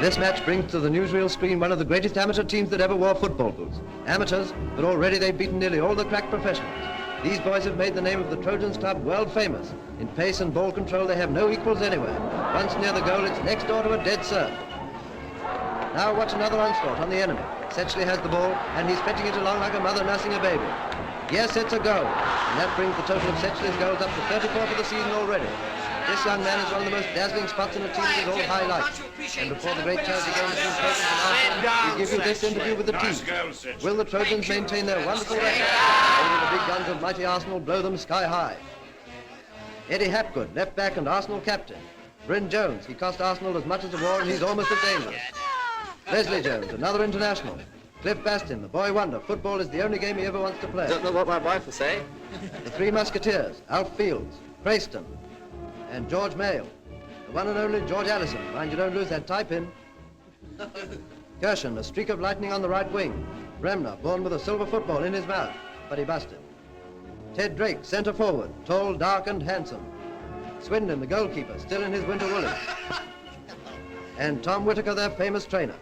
This match brings to the newsreel screen one of the greatest amateur teams that ever wore football boots. Amateurs, but already they've beaten nearly all the crack professionals. These boys have made the name of the Trojans club world famous. In pace and ball control, they have no equals anywhere. Once near the goal, it's next door to a dead serve. Now watch another onslaught on the enemy. Sesley has the ball, and he's fetching it along like a mother nursing a baby. Yes, it's a goal. And that brings the total of Sesley's goals up to 34 for the season already. This young man is one of the most dazzling spots in a team with all highlights. And before the great charity game between Trojans and Arsenal, we give you this interview with the team. Will the Trojans maintain their wonderful record? Or will the big guns of mighty Arsenal blow them sky high? Eddie Hapgood, left back and Arsenal captain. Bryn Jones, he cost Arsenal as much as the war and he's almost as dangerous. Leslie Jones, another international. Cliff Bastin, the boy wonder. Football is the only game he ever wants to play. Don't know what my wife will say. The three musketeers, Alf Fields, Preston, and George Mayle. The one and only George Allison. Mind you don't lose that tie pin. Gershon, a streak of lightning on the right wing. Bremner, born with a silver football in his mouth, but he busted. Ted Drake, centre forward, tall, dark, and handsome. Swindon, the goalkeeper, still in his winter woolly. And Tom Whitaker, their famous trainer.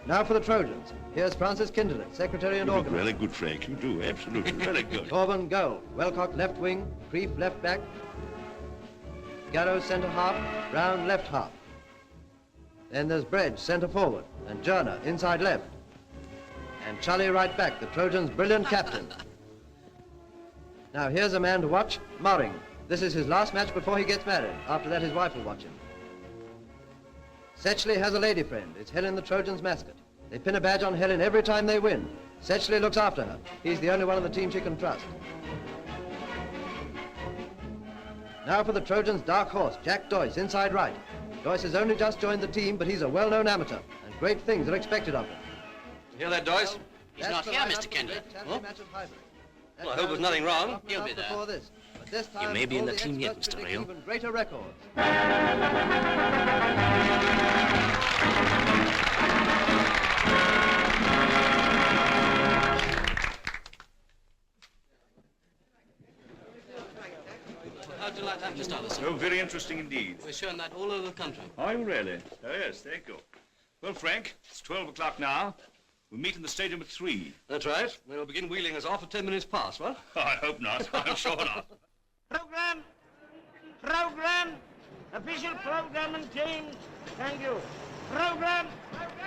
Now for the Trojans. Here's Francis Kinderlet, secretary and organizer. Really good, Frank. You do, absolutely. Very good. Torben goal. Welcock left wing. Creef left back. Garrow centre half. Brown left half. Then there's Bredge, centre forward. And Journer, inside left. And Charlie right back, the Trojans' brilliant captain. Now here's a man to watch, Morring. This is his last match before he gets married. After that, his wife will watch him. Sesley has a lady friend. It's Helen, the Trojans' mascot. They pin a badge on Helen every time they win. Sesley looks after her. He's the only one on the team she can trust. Now for the Trojans' dark horse, Jack Doyce, inside right. Doyce has only just joined the team, but he's a well-known amateur, and great things are expected of him. You hear that, Doyce? He's not here, Mr. Kendall. Huh? Well, I hope there's nothing wrong. He'll be there. You may be in the team yet, Mr. Real. Even greater records. How'd you like that, Mr. Allison? Oh, very interesting indeed. We're showing that all over the country. Are you really? Oh, yes, thank you. Well, Frank, it's 12 o'clock now. We'll meet in the stadium at 3. That's right. We'll begin wheeling us off at 10 minutes past, what? Oh, I hope not. I'm sure not. Program, official program and teams. Thank you. Program,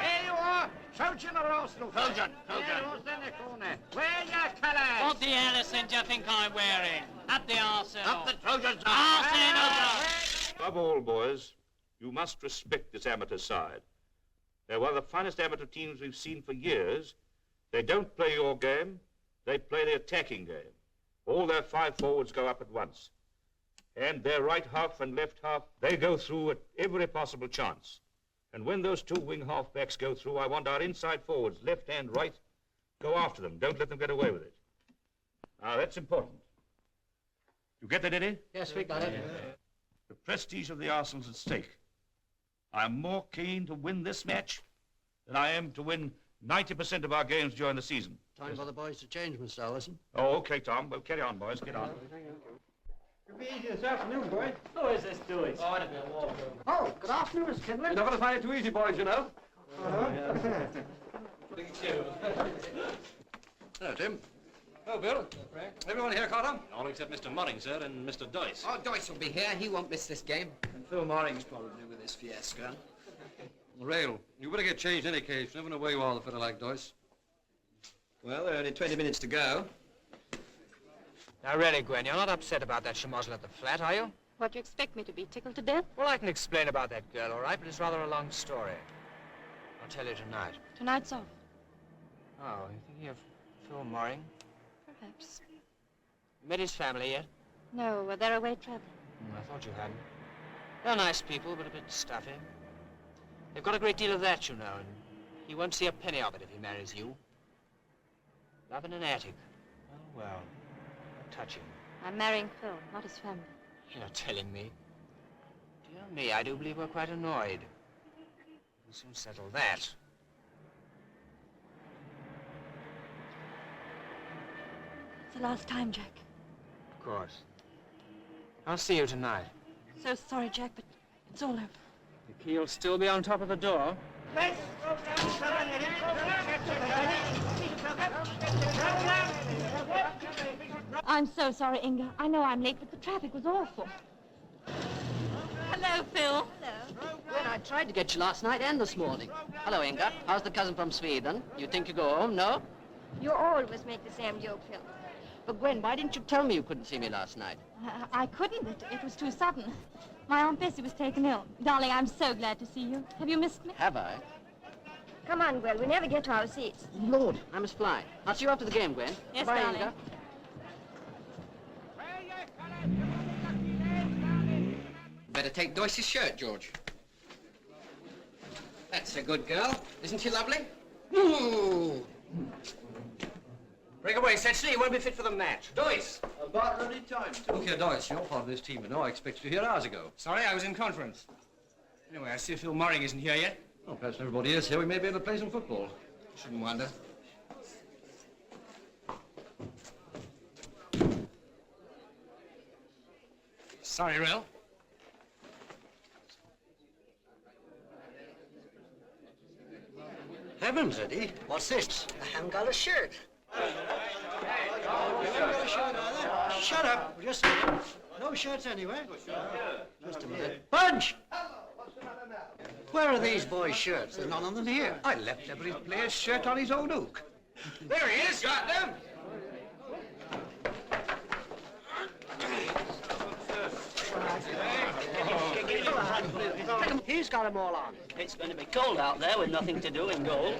here you are. Trojan or Arsenal? Trojan. Who's in the corner? Wear your colours. What the Allison do you think I'm wearing? Not the Arsenal. Not the Trojans. Arsenal! Above all, boys, you must respect this amateur side. They're one of the finest amateur teams we've seen for years. They don't play your game. They play the attacking game. All their 5 forwards go up at once. And their right half and left half, they go through at every possible chance. And when those 2 wing half-backs go through, I want our inside forwards, left and right, go after them. Don't let them get away with it. Now, that's important. You get that, Eddie? Yes, we got it. The prestige of the Arsenal's at stake. I'm more keen to win this match than I am to win 90% of our games during the season. Time for the boys to change, Mr. Allison. Oh, okay, Tom. Well, carry on, boys. Get on. It'll be easy this afternoon, boys. Who is this Doyce? Oh, good afternoon, Miss Kindler. You're not going to find it too easy, boys, you know. Hello, Tim. Oh, Bill. Everyone here caught up? All except Mr. Morring, sir, and Mr. Doyce. Oh, Doyce will be here. He won't miss this game. And Phil Morring's probably with this fiasco. Rail, you better get changed in any case. You never know where you are with a fellow like Doyce. Well, there are only 20 minutes to go. Now, really, Gwen, you're not upset about that schmozzle at the flat, are you? What, do you expect me to be tickled to death? Well, I can explain about that girl, all right, but it's rather a long story. I'll tell you tonight. Tonight's off. Oh, you thinking of Phil Morring? Perhaps. You met his family yet? No, they're away traveling. I thought you hadn't. They're nice people, but a bit stuffy. They've got a great deal of that, you know, and he won't see a penny of it if he marries you. Love in an attic. Oh, well. Touching. I'm marrying Phil, not his family. You're telling me. Dear me, I do believe we're quite annoyed. We'll soon settle that. It's the last time, Jack. Of course. I'll see you tonight. So sorry, Jack, but it's all over. The key'll still be on top of the door. Press program, I'm so sorry, Inga. I know I'm late, but the traffic was awful. Hello, Phil. Hello. Gwen, I tried to get you last night and this morning. Hello, Inga. How's the cousin from Sweden? You think you go home, no? You always make the same joke, Phil. But Gwen, why didn't you tell me you couldn't see me last night? I couldn't. It was too sudden. My Aunt Bessie was taken ill. Darling, I'm so glad to see you. Have you missed me? Have I? Come on, Gwen. We never get to our seats. Lord, I must fly. I'll see you after the game, Gwen. Yes, Bye, darling. Inga. Better take Doyce's shirt, George. That's a good girl. Isn't she lovely? Ooh. Break away, Sesley. You won't be fit for the match. Doyce! About ready time. Look here, Doyce. You're part of this team, and I expected you here hours ago. Sorry, I was in conference. Anyway, I see Phil Morring isn't here yet. Well, perhaps everybody is here. We may be able to play some football. Shouldn't wonder. Sorry, Rill. Heavens, Eddie, what's this? I haven't got a shirt. Shut up, just a minute. No shirts anywhere. Just a minute. Budge! Where are these boys' shirts? There's none of them here. I left every player's shirt on his old oak. There he is, got them. He's got them all on. It's going to be cold out there with nothing to do in goal.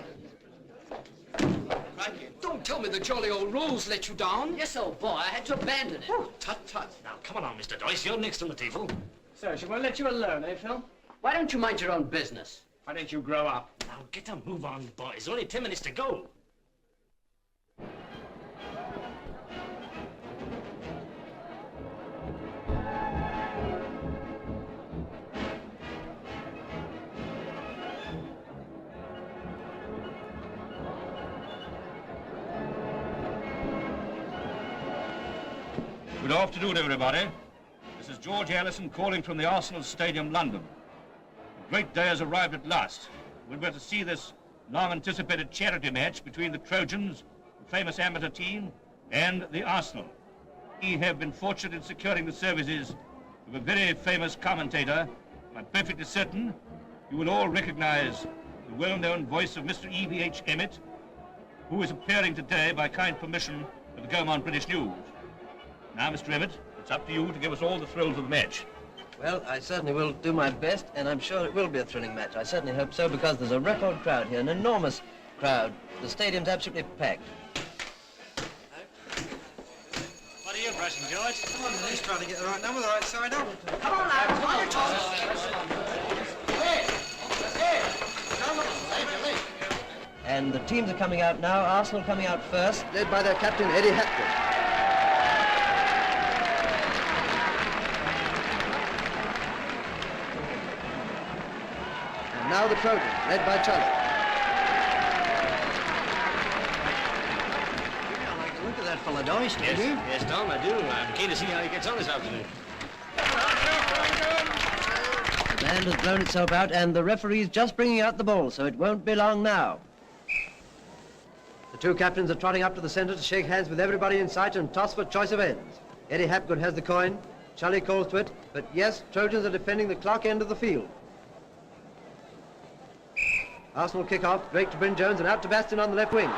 Don't tell me the jolly old rules let you down. Yes, old boy. I had to abandon it. Oh, tut, tut. Now, come on, Mr. Doyce. You're next on the table. So, she won't let you alone, eh, Phil? Why don't you mind your own business? Why don't you grow up? Now, get a move on, boys. Only 10 minutes to go. Good afternoon, everybody. This is George Allison calling from the Arsenal Stadium, London. A great day has arrived at last. We're going to see this long-anticipated charity match between the Trojans, the famous amateur team, and the Arsenal. We have been fortunate in securing the services of a very famous commentator. I'm perfectly certain you will all recognize the well-known voice of Mr. E.V.H. Emmett, who is appearing today by kind permission of the Gaumont British News. Now, Mr. Emmett, it's up to you to give us all the thrills of the match. Well, I certainly will do my best, and I'm sure it will be a thrilling match. I certainly hope so, because there's a record crowd here, an enormous crowd. The stadium's absolutely packed. What are you pressing, George? Come on, he's trying to get the right number, the right side up. Come on, lads. Come on, your toss. And the teams are coming out now. Arsenal coming out first, led by their captain, Eddie Hapgood. Now the Trojans, led by Charlie. I like the look of that fella, Doyce, don't you? Yes, Tom, I do. I'm keen to see how he gets on this afternoon. The band has blown itself out, and the referee's just bringing out the ball, so it won't be long now. The two captains are trotting up to the centre to shake hands with everybody in sight and toss for choice of ends. Eddie Hapgood has the coin. Charlie calls to it, but yes, Trojans are defending the clock end of the field. Arsenal kick off, Drake to Bryn Jones and out to Bastion on the left wing.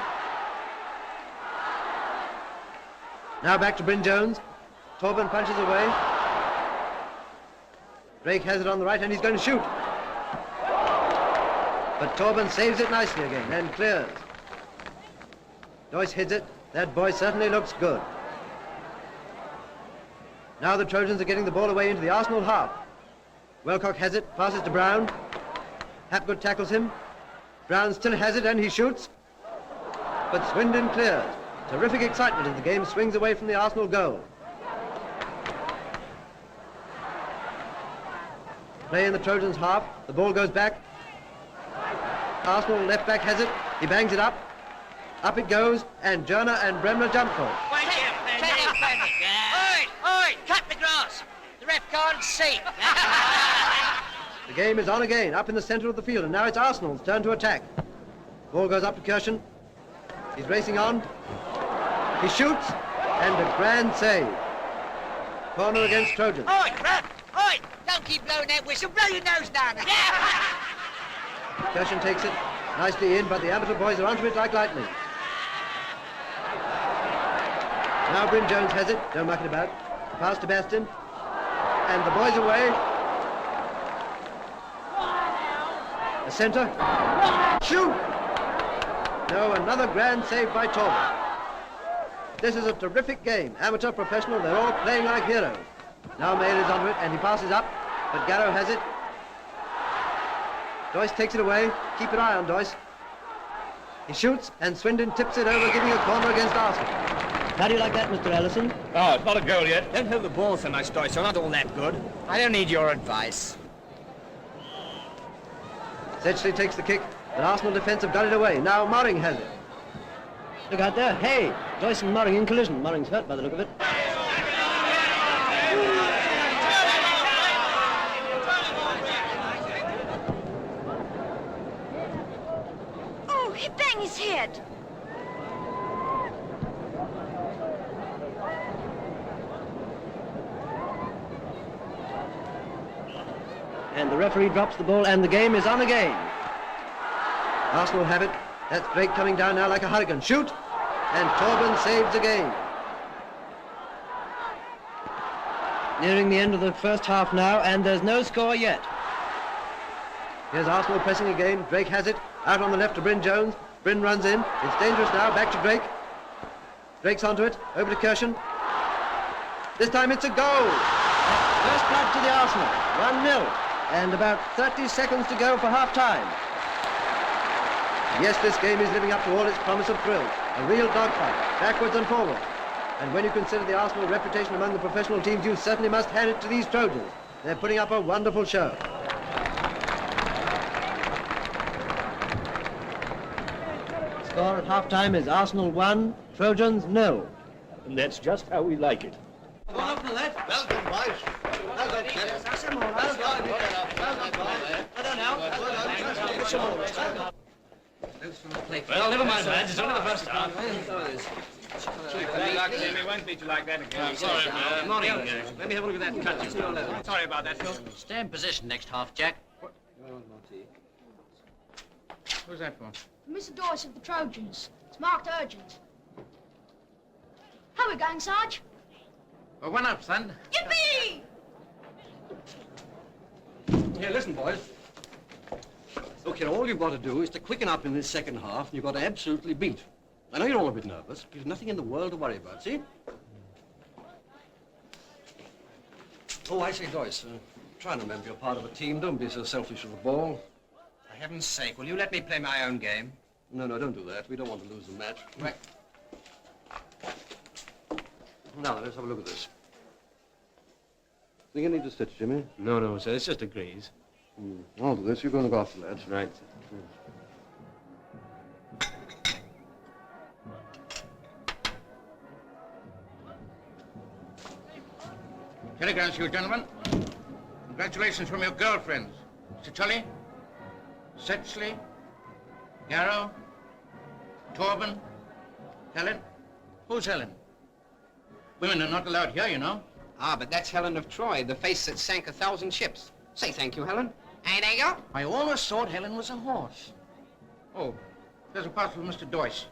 Now back to Bryn Jones. Torben punches away. Drake has it on the right and he's going to shoot. But Torben saves it nicely again and clears. Doyce hits it. That boy certainly looks good. Now the Trojans are getting the ball away into the Arsenal half. Welcock has it, passes to Brown. Hapgood tackles him. Brown still has it and he shoots. But Swindon clears. Terrific excitement as the game swings away from the Arsenal goal. Play in the Trojans' half. The ball goes back. Arsenal left back has it. He bangs it up. Up it goes, and Journer and Bremner jump for it. Oi, oi, cut the grass. The ref can't see. The game is on again, up in the centre of the field, and now it's Arsenal's turn to attack. Ball goes up to Kirwan. He's racing on. He shoots, and a grand save. Corner against Trojans. Oi, Brad! Oi! Don't keep blowing that whistle. Blow your nose down. Kirwan takes it nicely in, but the amateur boys are onto it like lightning. Now Bryn Jones has it. Don't muck it about. Pass to Bastin. And the boys away. The centre. Shoot! No, another grand save by Thorold. This is a terrific game. Amateur, professional, they're all playing like heroes. Now Mail is onto it, and he passes up, but Garrow has it. Doyce takes it away. Keep an eye on Doyce. He shoots, and Swindon tips it over, giving a corner against Arsenal. How do you like that, Mr. Ellison? Oh, it's not a goal yet. Don't hold the ball so much, Doyce. You're not all that good. I don't need your advice. Sesley takes the kick, but Arsenal defence have got it away. Now Morring has it. Look out there. Hey, Doyce and Morring in collision. Morring's hurt by the look of it. Oh, he banged his head. And the referee drops the ball, and the game is on again. Arsenal have it. That's Drake coming down now like a hurricane. Shoot! And Torben saves again. Nearing the end of the first half now, and there's no score yet. Here's Arsenal pressing again. Drake has it. Out on the left to Bryn Jones. Bryn runs in. It's dangerous now. Back to Drake. Drake's onto it. Over to Kirwan. This time it's a goal. First blood to the Arsenal. 1-0. And about 30 seconds to go for half-time. Yes, this game is living up to all its promise of thrill. A real dogfight, backwards and forwards. And when you consider the Arsenal reputation among the professional teams, you certainly must hand it to these Trojans. They're putting up a wonderful show. Score at half-time is Arsenal 1, Trojans 0. And that's just how we like it. Come on up to that. Welcome, boys. Well done, Kenneth. Well, never mind, lads. It's only the first half. We won't beat you like that again. Sorry, man. Morning. Let me have a look at that cut. Sorry about that, Phil. Stay in position next half, Jack. Who's that for? Mr. Doyce of the Trojans. It's marked urgent. How are we going, Sarge? Well, one up, son. Yippee! Here, listen, boys. Look here, all you've got to do is to quicken up in this second half, and you've got to absolutely beat. I know you're all a bit nervous, but there's nothing in the world to worry about, see? Oh, I say, Doyce, try and remember you're part of a team. Don't be so selfish with the ball. For heaven's sake, will you let me play my own game? No, don't do that. We don't want to lose the match. Right. Now, let's have a look at this. Think you need to stitch, Jimmy? No, sir. It's just a grease. I'll do this. You're going to go after lads. Right. Telegrams, you gentlemen. Congratulations from your girlfriends. Tully, Sesley, Garrow, Torben, Helen. Who's Helen? Women are not allowed here, you know. Ah, but that's Helen of Troy, the face that sank 1,000 ships. Say thank you, Helen. Hey, there you go. I always thought Helen was a horse. Oh, there's a parcel for Mr. Doyce.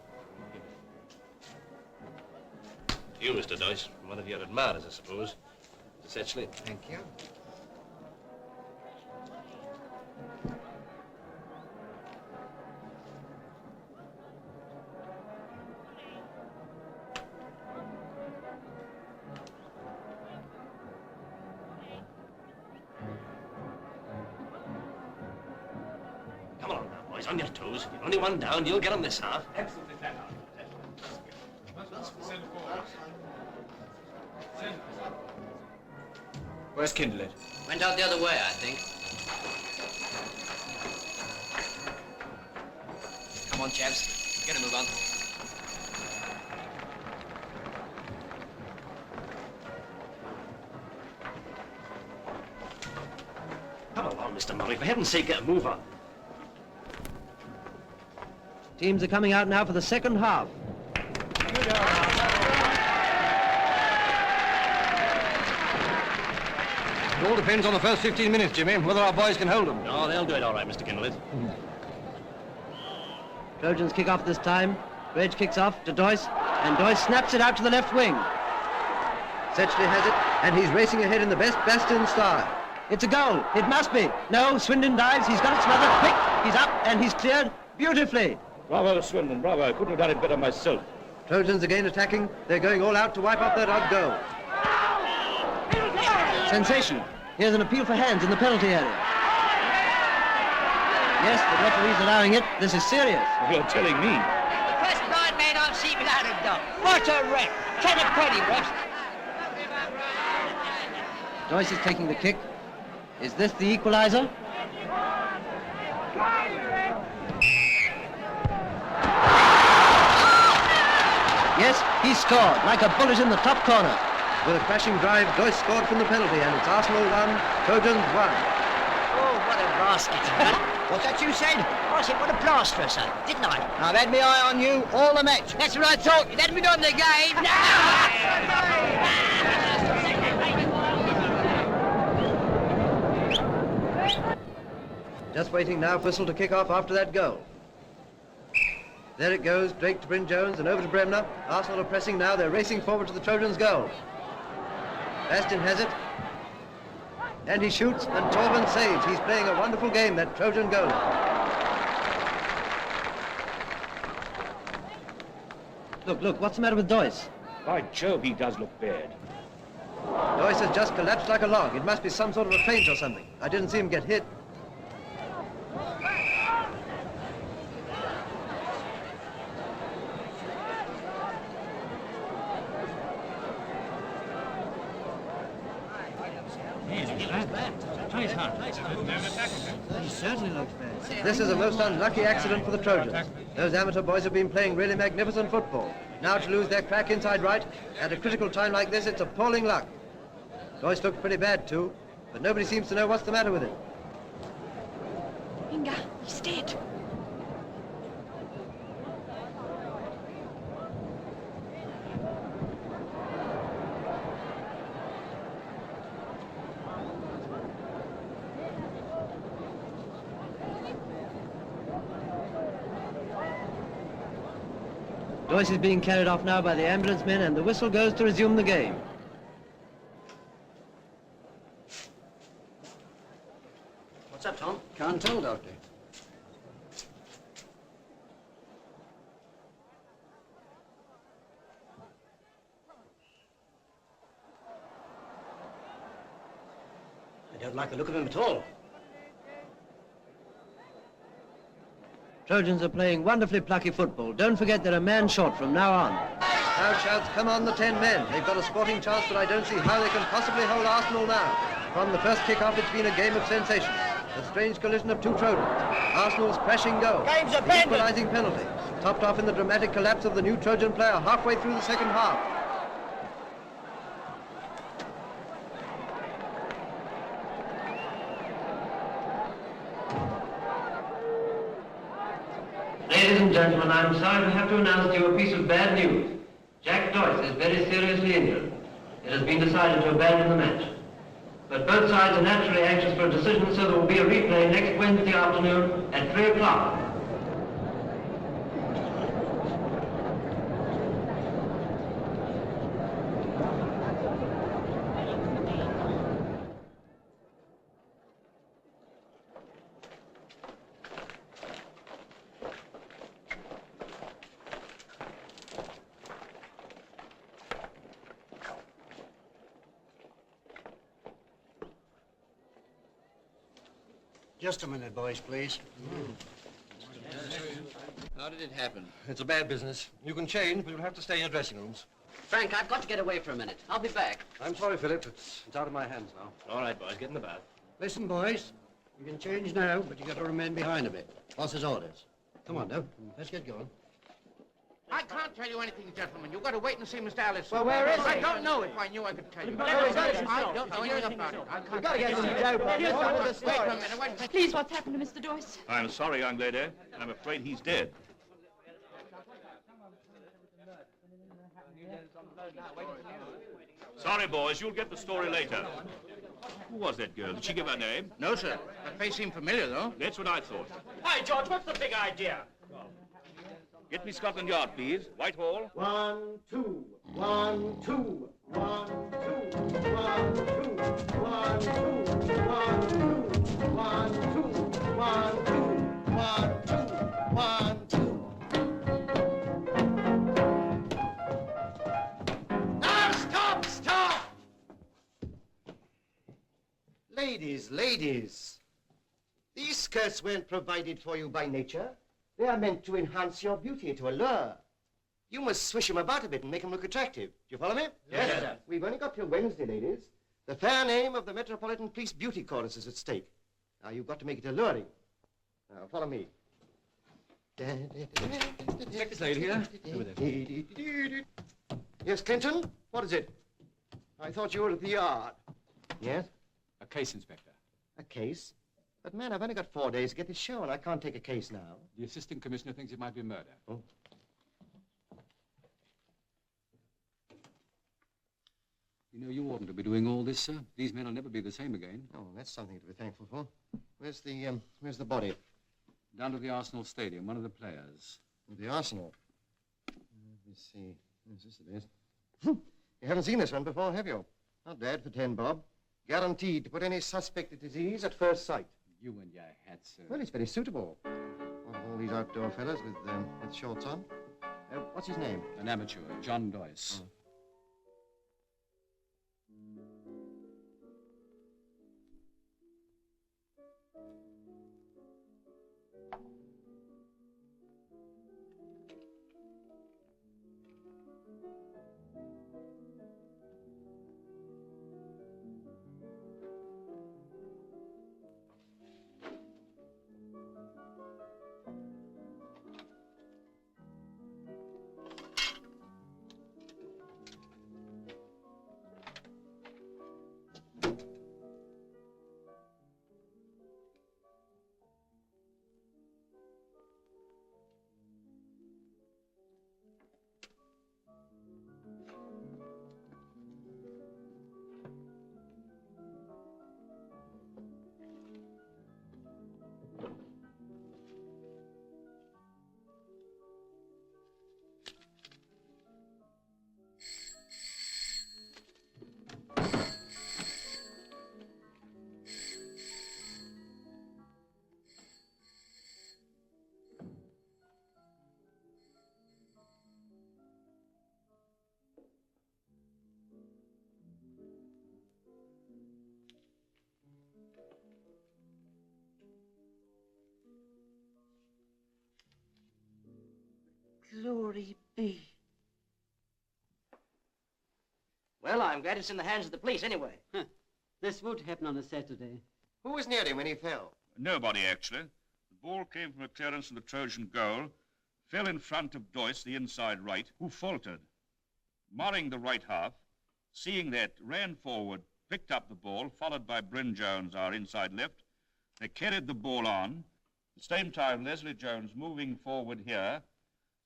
You, Mr. Doyce, one of your admirers, I suppose. Mr. Sesley. Thank you. Come on now, boys, on your toes. You're only one down. You'll get on this half. Absolutely. Where's Kindle? Went out the other way, I think. Come on, chaps. Get a move on. Come along on, Mr. Murray. For heaven's sake, get a move on. Teams are coming out now for the second half. It all depends on the first 15 minutes, Jimmy, whether our boys can hold them. No, they'll do it all right, Mr. Kinley. Trojans kick off this time. Reg kicks off to Doyce, and Doyce snaps it out to the left wing. Sesley has it, and he's racing ahead in the best Bastion style. It's a goal. It must be. No, Swindon dives. He's got it smothered. Quick! He's up, and he's cleared beautifully. Bravo, Swindon, bravo. I couldn't have done it better myself. Trojans again attacking. They're going all out to wipe off that odd goal. Sensation. Here's an appeal for hands in the penalty area. Yes, the referee's allowing it. This is serious. You're telling me. The first blind man I've seen without a dog. What a wreck. 10 a penny, West. Doyce is taking the kick. Is this the equalizer? Yes, he scored, like a bullet in the top corner. With a crashing drive, Doyce scored from the penalty, and it's Arsenal 1, Trojans 1. Oh, what a basket. What's that you said? I said, what a plasterer, son, didn't I? I've had my eye on you all the match. That's what I thought. You'd had me on the game. Just waiting now, whistle to kick off after that goal. There it goes, Drake to Bryn Jones and over to Bremner. Arsenal are pressing now, they're racing forward to the Trojans' goal. Bastion has it. And he shoots, and Torben saves. He's playing a wonderful game, that Trojan goalie. Look, what's the matter with Doyce? By Jove, he does look bad. Doyce has just collapsed like a log. It must be some sort of a feint or something. I didn't see him get hit. He certainly looks bad. This is a most unlucky accident for the Trojans. Those amateur boys have been playing really magnificent football. Now to lose their crack inside right, at a critical time like this, it's appalling luck. Doyce looks pretty bad too, but nobody seems to know what's the matter with him. Inga, he's dead. Doyce is being carried off now by the ambulance men, and the whistle goes to resume the game. What's up, Tom? Can't tell, Doctor. I don't like the look of him at all. Trojans are playing wonderfully plucky football. Don't forget they're a man short from now on. Now shouts, come on the 10 men. They've got a sporting chance, but I don't see how they can possibly hold Arsenal now. From the first kick-off, it's been a game of sensation. A strange collision of two Trojans. Arsenal's crashing goal. Game's The abandoned. equalizing penalty. Topped off in the dramatic collapse of the new Trojan player halfway through the second half. Ladies and gentlemen, I'm sorry to have to announce to you a piece of bad news. Jack Doyce is very seriously injured. It has been decided to abandon the match. But both sides are naturally anxious for a decision, so there will be a replay next Wednesday afternoon at 3 o'clock. Just a minute, boys, please. How did it happen? It's a bad business. You can change, but you'll have to stay in your dressing rooms. Frank, I've got to get away for a minute. I'll be back. I'm sorry, Philip. It's out of my hands now. All right, boys, get in the bath. Listen, boys, you can change now, but you got to remain behind a bit. Boss's orders. Come on, now. Let's get going. I can't tell you anything, gentlemen. You've got to wait and see Mr. Allison. Well, where is I he? don't know. If I knew, I could tell you. I don't know anything about it. I can't Gotta get tell some you. dope. Wait for a minute. Wait. Please, what's happened to Mr. Doyce? I'm sorry, young lady. I'm afraid he's dead. Sorry, boys. You'll get the story later. Who was that girl? Did she give her name? No, sir. That face seemed familiar, though. That's what I thought. Hi, George, what's the big idea? Get me Scotland Yard, please. Whitehall. 1, 2, 1, 2, 1, 2, 1, 2, 1, 2, 1, 2, 1, 2, 1, 2, 1, 2, 1, 2. Now stop, stop! Ladies, these skirts weren't provided for you by nature. They are meant to enhance your beauty, to allure. You must swish them about a bit and make them look attractive. Do you follow me? Yes, sir. We've only got till Wednesday, ladies. The fair name of the Metropolitan Police Beauty Chorus is at stake. Now, you've got to make it alluring. Now, follow me. Inspector Slade here. Yes, Clinton? What is it? I thought you were at the yard. Yes? A case, Inspector. A case? But, man, I've only got 4 days to get this show, and I can't take a case now. The assistant commissioner thinks it might be murder. Oh. You know, you oughtn't to be doing all this, sir. These men will never be the same again. Oh, that's something to be thankful for. Where's the body? Down to the Arsenal Stadium, one of the players. The Arsenal. Let me see. Yes, this it is. You haven't seen this one before, have you? Not bad for 10 bob. Guaranteed to put any suspected disease at first sight. You and your hat, sir. Well, it's very suitable. All these outdoor fellas with shorts on. What's his name? An amateur, John Doyce. Oh. Glory be. Well, I'm glad it's in the hands of the police anyway. This would happen on a Saturday. Who was near him when he fell? Nobody, actually. The ball came from a clearance from the Trojan goal, fell in front of Doyce, the inside right, who faltered. Marring the right half, seeing that, ran forward, picked up the ball, followed by Bryn Jones, our inside left. They carried the ball on. At the same time, Leslie Jones moving forward here,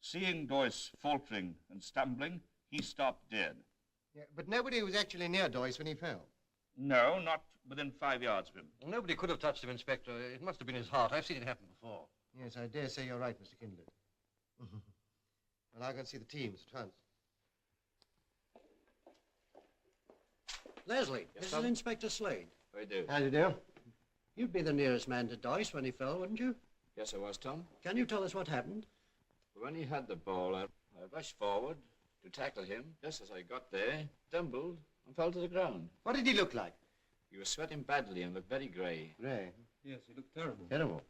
seeing Doyce faltering and stumbling, he stopped dead. Yeah, but nobody was actually near Doyce when he fell. No, not within 5 yards of him. Well, nobody could have touched him, Inspector. It must have been his heart. I've seen it happen before. Yes, I dare say you're right, Mr. Kindler. Well, I'll go and see the teams at once. Leslie, this is Inspector Slade. I do. How do you do? You'd be the nearest man to Doyce when he fell, wouldn't you? Yes, I was, Tom. Can you tell us what happened? When he had the ball, I rushed forward to tackle him. Just as I got there, stumbled and fell to the ground. What did he look like? He was sweating badly and looked very grey. Grey? Yes, he looked terrible. Terrible.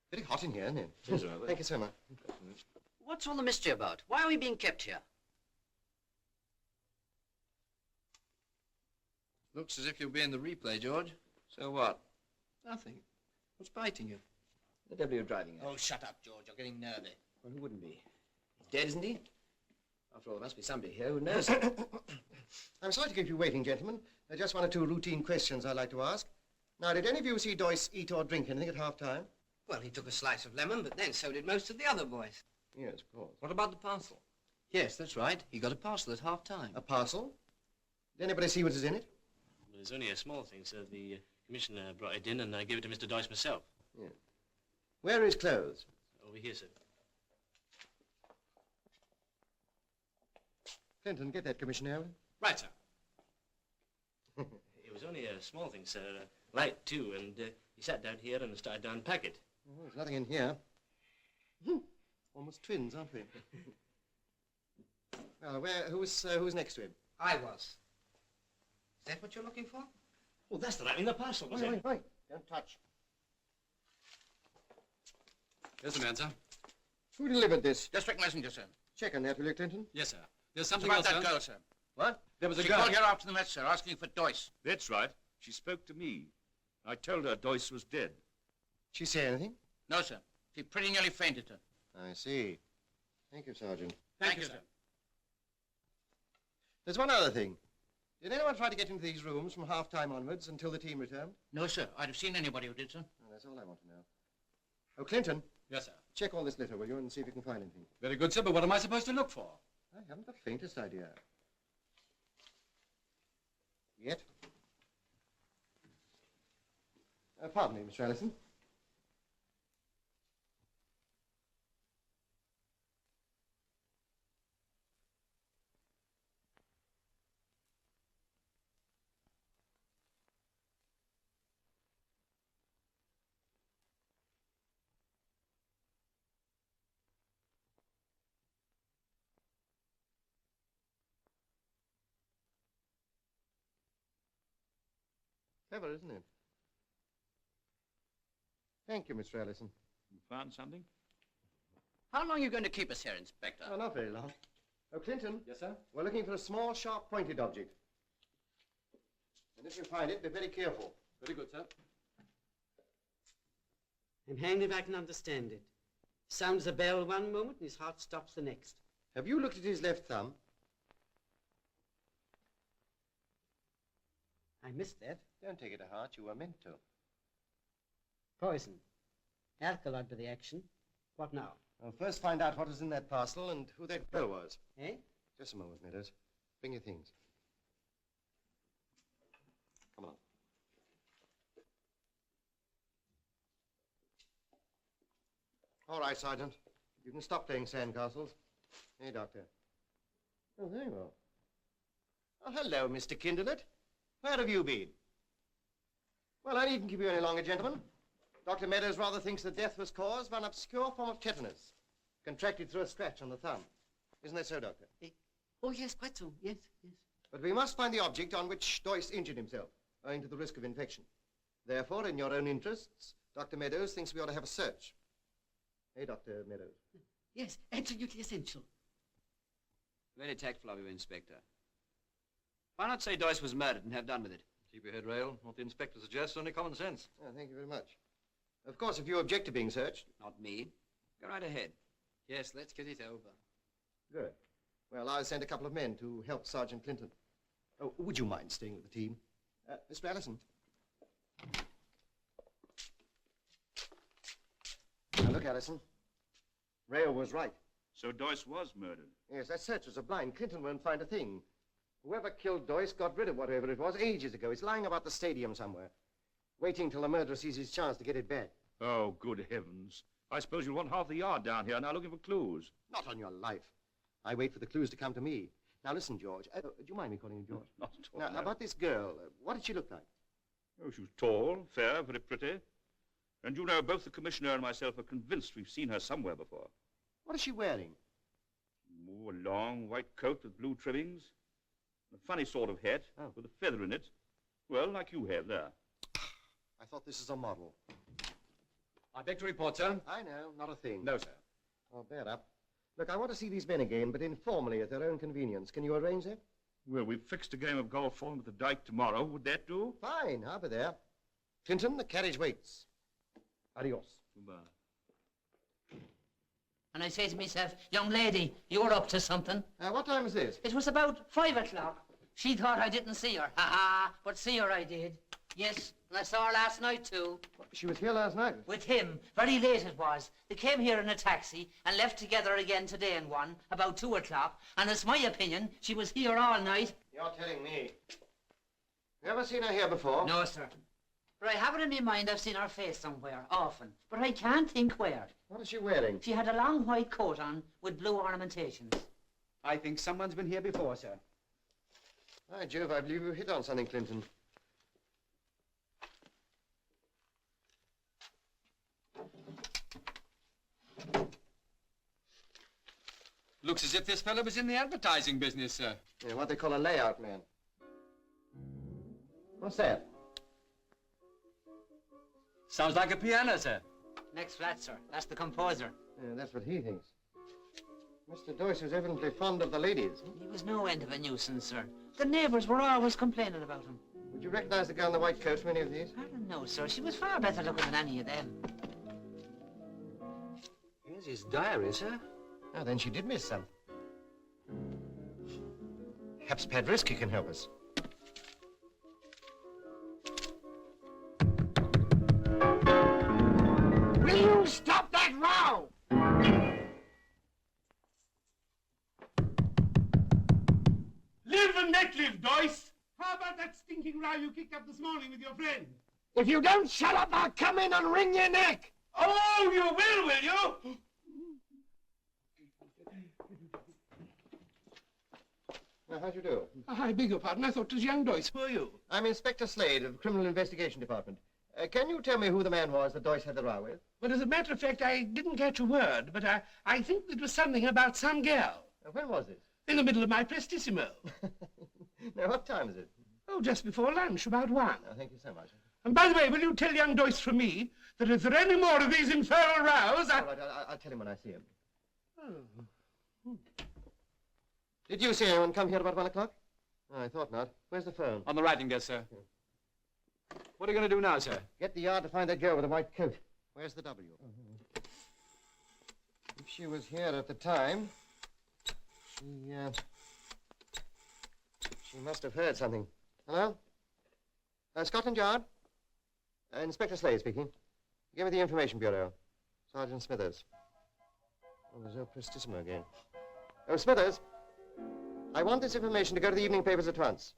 Very hot in here, isn't it? It is rather. Thank you so much. What's all the mystery about? Why are we being kept here? Looks as if you'll be in the replay, George. So what? Nothing. What's biting you? The devil you're driving at. Oh, shut up, George. You're getting nervy. Well, who wouldn't be? Dead, isn't he? After all, there must be somebody here who knows. I'm sorry to keep you waiting, gentlemen. There are just one or two routine questions I'd like to ask. Now, did any of you see Doyce eat or drink anything at half-time? Well, he took a slice of lemon, but then so did most of the other boys. Yes, of course. What about the parcel? Yes, that's right. He got a parcel at half-time. A parcel? Did anybody see what is in it? Well, it's only a small thing, sir. The commissioner brought it in and I gave it to Mr. Doyce myself. Yes. Where are his clothes? Over here, sir. Clinton, get that, Commissioner. Right, sir. It was only a small thing, sir. Light, too, and he sat down here and started to unpack it. Oh, there's nothing in here. Almost twins, aren't we? Well, who's next to him? I was. Is that what you're looking for? Well, that's the right in the parcel, was Wait, it? wait. Don't touch. Here's the man, sir. Who delivered this? District messenger, sir. Check on that, will you, Clinton? Yes, sir. There's It's something about else, that sir. girl, sir. What? There was a She girl. called here after the match, sir, asking for Doyce. That's right. She spoke to me. I told her Doyce was dead. She say anything? No, sir. She pretty nearly fainted, sir. I see. Thank you, Sergeant. Thank you, sir. There's one other thing. Did anyone try to get into these rooms from half-time onwards until the team returned? No, sir. I'd have seen anybody who did, sir. Oh, that's all I want to know. Oh, Clinton, Yes, sir. check all this litter, will you, and see if you can find anything. Very good, sir, but what am I supposed to look for? I haven't the faintest idea. Yet. Pardon me, Mr. Allison. Clever, isn't it? Thank you, Mr. Allison. You found something? How long are you going to keep us here, Inspector? Oh, not very long. Oh, Clinton. Yes, sir? We're looking for a small, sharp-pointed object. And if you find it, be very careful. Very good, sir. I'm hanged if I can understand it. Sounds a bell one moment and his heart stops the next. Have you looked at his left thumb? I missed that. Don't take it to heart. You were meant to. Poison. Alcohol under the action. What now? Well, first find out what is in that parcel and who that girl was. Eh? Just a moment, Meadows. Bring your things. Come on. All right, Sergeant. You can stop playing sandcastles. Hey, Doctor. Oh, there you are. Oh, hello, Mr. Kinderlet. Where have you been? Well, I needn't keep you any longer, gentlemen. Dr. Meadows rather thinks the death was caused by an obscure form of tetanus, contracted through a scratch on the thumb. Isn't that so, Doctor? Oh, yes, quite so. Yes, yes. But we must find the object on which Doyce injured himself, owing to the risk of infection. Therefore, in your own interests, Dr. Meadows thinks we ought to have a search. Hey, Dr. Meadows. Yes, absolutely essential. Very tactful of you, Inspector. Why not say Doyce was murdered and have done with it? Keep your head, Rail. What the inspector suggests, only common sense. Oh, thank you very much. Of course, if you object to being searched. Not me. Go right ahead. Yes, let's get it over. Good. Well, I'll send a couple of men to help Sergeant Clinton. Oh, would you mind staying with the team? Mr. Allison. Now, look, Allison. Rail was right. So Doyce was murdered. Yes, that search was a blind. Clinton won't find a thing. Whoever killed Doyce got rid of whatever it was ages ago. It's lying about the stadium somewhere, waiting till the murderer sees his chance to get it back. Oh, good heavens. I suppose you'll want half the yard down here now looking for clues. Not on your life. I wait for the clues to come to me. Now, listen, George. Do you mind me calling you George? Not at all. Now, no. about this girl. What did she look like? Oh, she was tall, fair, very pretty. And you know, both the commissioner and myself are convinced we've seen her somewhere before. What is she wearing? Oh, a long white coat with blue trimmings. A funny sort of hat with a feather in it. Well, like you have there. I thought this is a model. I beg to report, sir. I know, not a thing. No, sir. Oh, bear up. Look, I want to see these men again, but informally at their own convenience. Can you arrange that? Well, we've fixed a game of golf for them at the dike tomorrow. Would that do? Fine, I'll be there. Clinton, the carriage waits. Adios. Goodbye. And I say to myself, young lady, you're up to something. What time is this? It was about 5 o'clock. She thought I didn't see her. Ha-ha, but see her I did. Yes, and I saw her last night too. She was here last night? With him. Very late it was. They came here in a taxi and left together again today in one, about 2 o'clock. And it's my opinion she was here all night. You're telling me. You ever seen her here before? No, sir. But I have it in my mind I've seen her face somewhere, often. But I can't think where. What is she wearing? She had a long white coat on with blue ornamentations. I think someone's been here before, sir. By Jove, I believe you hit on something, Clinton. Looks as if this fellow was in the advertising business, sir. Yeah, what they call a layout man. What's that? Sounds like a piano, sir. Next flat, sir. That's the composer. Yeah, that's what he thinks. Mr. Doyce was evidently fond of the ladies. He was no end of a nuisance, sir. The neighbours were always complaining about him. Would you recognize the girl in the white coat from any of these? I don't know, sir. She was far better looking than any of them. Here's his diary, sir. Oh, then she did miss some. Perhaps Padrisky can help us. Will you stop that row? Live and let live, Doyce. How about that stinking row you kicked up this morning with your friend? If you don't shut up, I'll come in and wring your neck. Oh, you will you? Now, how'd you do? I beg your pardon. I thought it was young Doyce. Who are you? I'm Inspector Slade of Criminal Investigation Department. Can you tell me who the man was that Doyce had the row with? Well, as a matter of fact, I didn't catch a word, but I think it was something about some girl. When was it? In the middle of my prestissimo. Now, what time is it? Oh, just before lunch, about 1. Oh, thank you so much. And by the way, will you tell young Doyce from me that if there are any more of these infernal rows, All right, I'll tell him when I see him. Oh. Did you see anyone come here about 1 o'clock? Oh, I thought not. Where's the phone? On the writing desk, sir. What are you going to do now, sir? Get the yard to find that girl with the white coat. Where's the W? If she was here at the time, she must have heard something. Hello? Scotland Yard? Inspector Slade speaking. Give me the Information Bureau. Sergeant Smithers. Oh, there's no prestissimo again. Oh, Smithers. I want this information to go to the evening papers at once.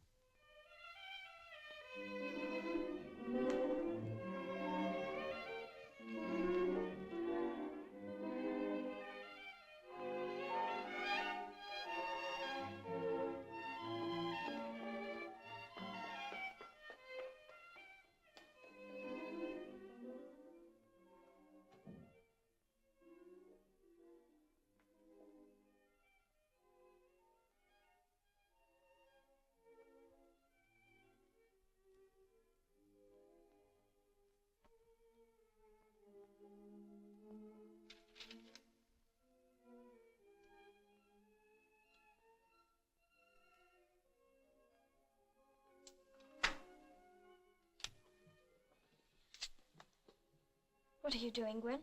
What are you doing, Gwen?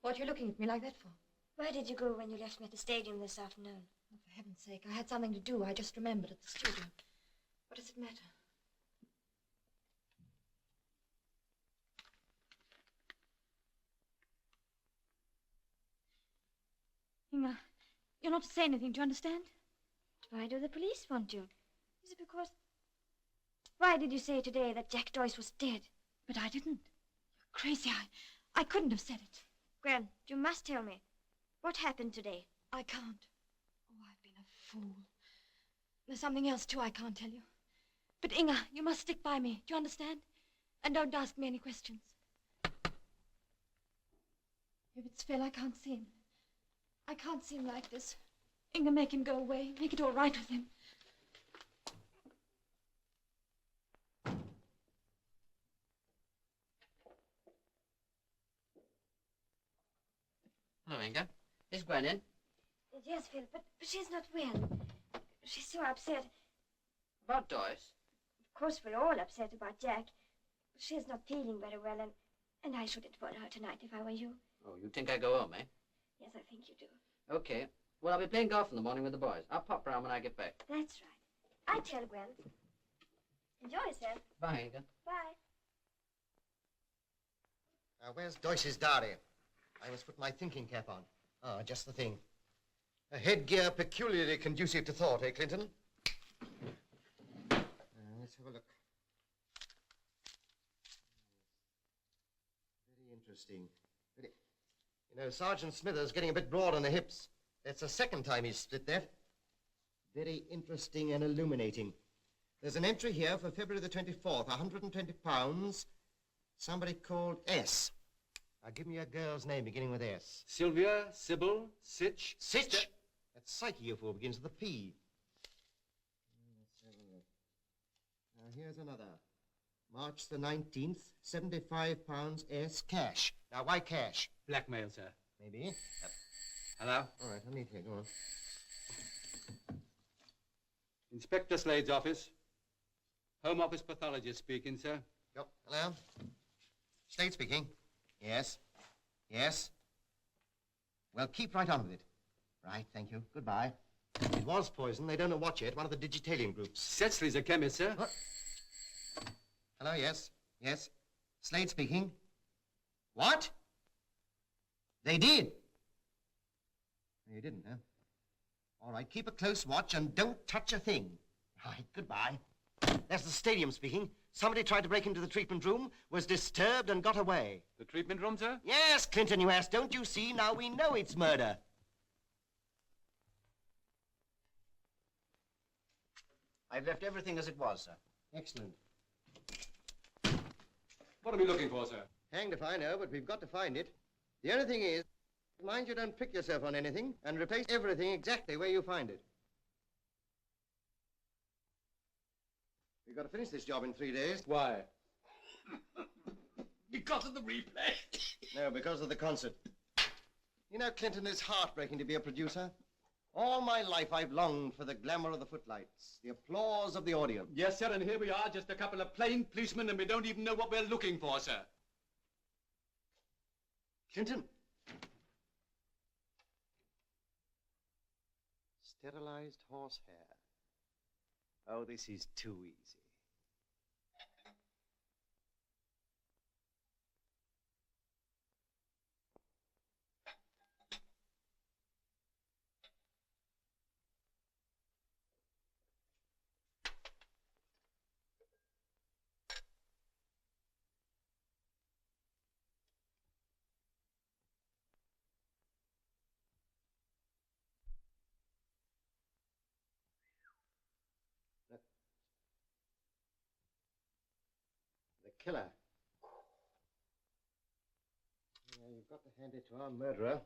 What are you looking at me like that for? Where did you go when you left me at the stadium this afternoon? Oh, for heaven's sake, I had something to do. I just remembered at the studio. What does it matter? Inga, you're not to say anything, do you understand? Why do the police want you? Is it because... Why did you say today that Jack Doyce was dead? But I didn't. You're crazy. I couldn't have said it. Gwen, you must tell me. What happened today? I can't. Oh, I've been a fool. There's something else, too, I can't tell you. But, Inga, you must stick by me. Do you understand? And don't ask me any questions. If it's Phil, I can't see him. I can't see him like this. Inga, make him go away. Make it all right with him. Hello, Inga. Is Gwen in? Yes, Phil, but she's not well. She's so upset. About Doyce? Of course, we're all upset about Jack. She's not feeling very well, and I shouldn't follow her tonight if I were you. Oh, you think I go home, eh? Yes, I think you do. Okay. Well, I'll be playing golf in the morning with the boys. I'll pop round when I get back. That's right. I tell Gwen. Enjoy yourself. Bye, Inga. Bye. Where's Doyce's diary? I must put my thinking cap on. Ah, just the thing. A headgear peculiarly conducive to thought, eh, Clinton? Let's have a look. Very interesting. You know, Sergeant Smithers getting a bit broad on the hips. That's the second time he's split that. Very interesting and illuminating. There's an entry here for February the 24th, 120 pounds. Somebody called S. Now, give me a girl's name beginning with S. Sylvia, Sybil, Sitch. Sitch? That's Psyche, you fool, begins with a P. Let's have a look. Now, here's another. March the 19th, 75 pounds S cash. Now, why cash? Blackmail, sir. Maybe. Yep. Hello? All right, I'll meet here. Go on. Inspector Slade's office. Home Office pathologist speaking, sir. Yep. Hello? Slade speaking. Yes. Yes. Well, keep right on with it. Right, thank you. Goodbye. It was poison. They don't know what yet. One of the digitalian groups. Sesley's a chemist, sir. What? Hello, yes. Yes. Slade speaking. What? They did. You didn't, huh? All right, keep a close watch and don't touch a thing. Right, goodbye. That's the stadium speaking. Somebody tried to break into the treatment room, was disturbed and got away. The treatment room, sir? Yes, Clinton, you asked. Don't you see? Now we know it's murder. I've left everything as it was, sir. Excellent. What are we looking for, sir? Hanged if I know, but we've got to find it. The only thing is, mind you don't prick yourself on anything and replace everything exactly where you find it. We've got to finish this job in 3 days. Why? Because of the replay. No, because of the concert. You know, Clinton, it's heartbreaking to be a producer. All my life I've longed for the glamour of the footlights, the applause of the audience. Yes, sir, and here we are, just a couple of plain policemen, and we don't even know what we're looking for, sir. Clinton. Sterilized horsehair. Oh, this is too easy. The killer. Yeah, you've got to hand it to our murderer.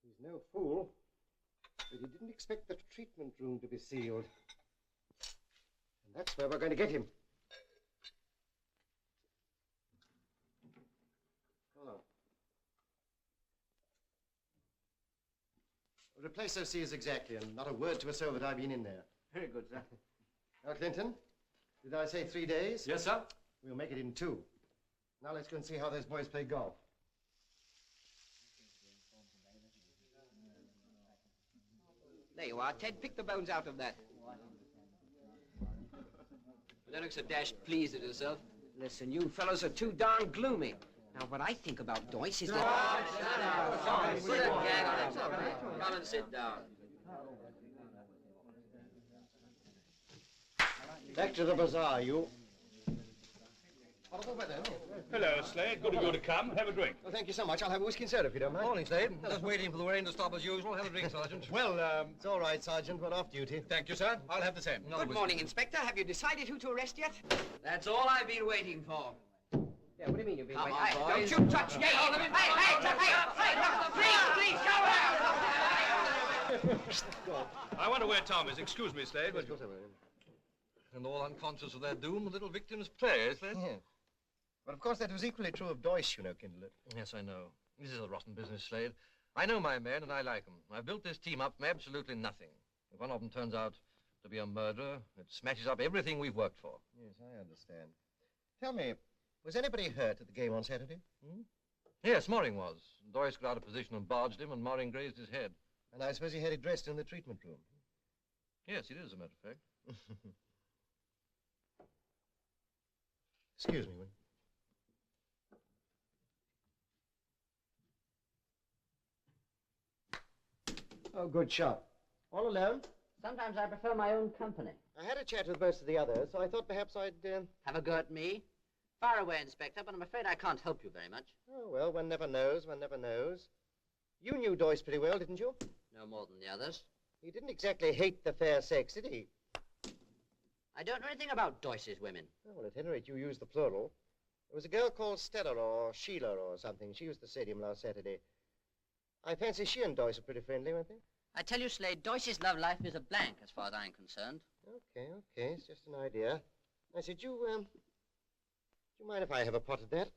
He's no fool, but he didn't expect the treatment room to be sealed. And that's where we're going to get him. Hello. Replace those seals exactly, and not a word to a soul that I've been in there. Very good, sir. Now, Clinton, did I say 3 days? Yes, sir. We'll make it in 2. Now let's go and see how those boys play golf. There you are, Ted. Pick the bones out of that. You don't look so dashed pleased with yourself. Listen, you fellows are too darn gloomy. Now, what I think about Doyce is that... Come and sit down. Back to the bazaar, you. Hello, Slade. Good of you to come. Have a drink. Well, thank you so much. I'll have a whiskey and soda if you don't mind. Morning, Slade. Just waiting for the rain to stop as usual. Have a drink, Sergeant. Well, it's all right, Sergeant. We're off duty. Thank you, sir. I'll have the same. Good morning, Inspector. Have you decided who to arrest yet? That's all I've been waiting for. Yeah, what do you mean you've been Come waiting? on, Hey, boys. don't you touch me! Please, go out! I wonder where Tom is. Excuse me, Slade. But... And all unconscious of their doom, the little victims play, is it? Yeah. But of course that was equally true of Doyce, you know, Kindler. Yes, I know. This is a rotten business, Slade. I know my men and I like them. I've built this team up from absolutely nothing. If one of them turns out to be a murderer, it smashes up everything we've worked for. Yes, I understand. Tell me, was anybody hurt at the game on Saturday? Hmm? Yes, Moring was. Doyce got out of position and barged him, and Moring grazed his head. And I suppose he had it dressed in the treatment room. Yes, it is, as a matter of fact. Excuse me, will you? Oh, good shot. All alone? Sometimes I prefer my own company. I had a chat with most of the others, so I thought perhaps I'd... Have a go at me? Far away, Inspector, but I'm afraid I can't help you very much. Oh, well, one never knows, one never knows. You knew Doyce pretty well, didn't you? No more than the others. He didn't exactly hate the fair sex, did he? I don't know anything about Doyce's women. Oh, well, at any rate, you used the plural. There was a girl called Stella or Sheila or something. She was at the stadium last Saturday. I fancy she and Doyce are pretty friendly, weren't they? I tell you, Slade, Doyce's love life is a blank as far as I'm concerned. Okay, it's just an idea. I said, do you mind if I have a pot at that?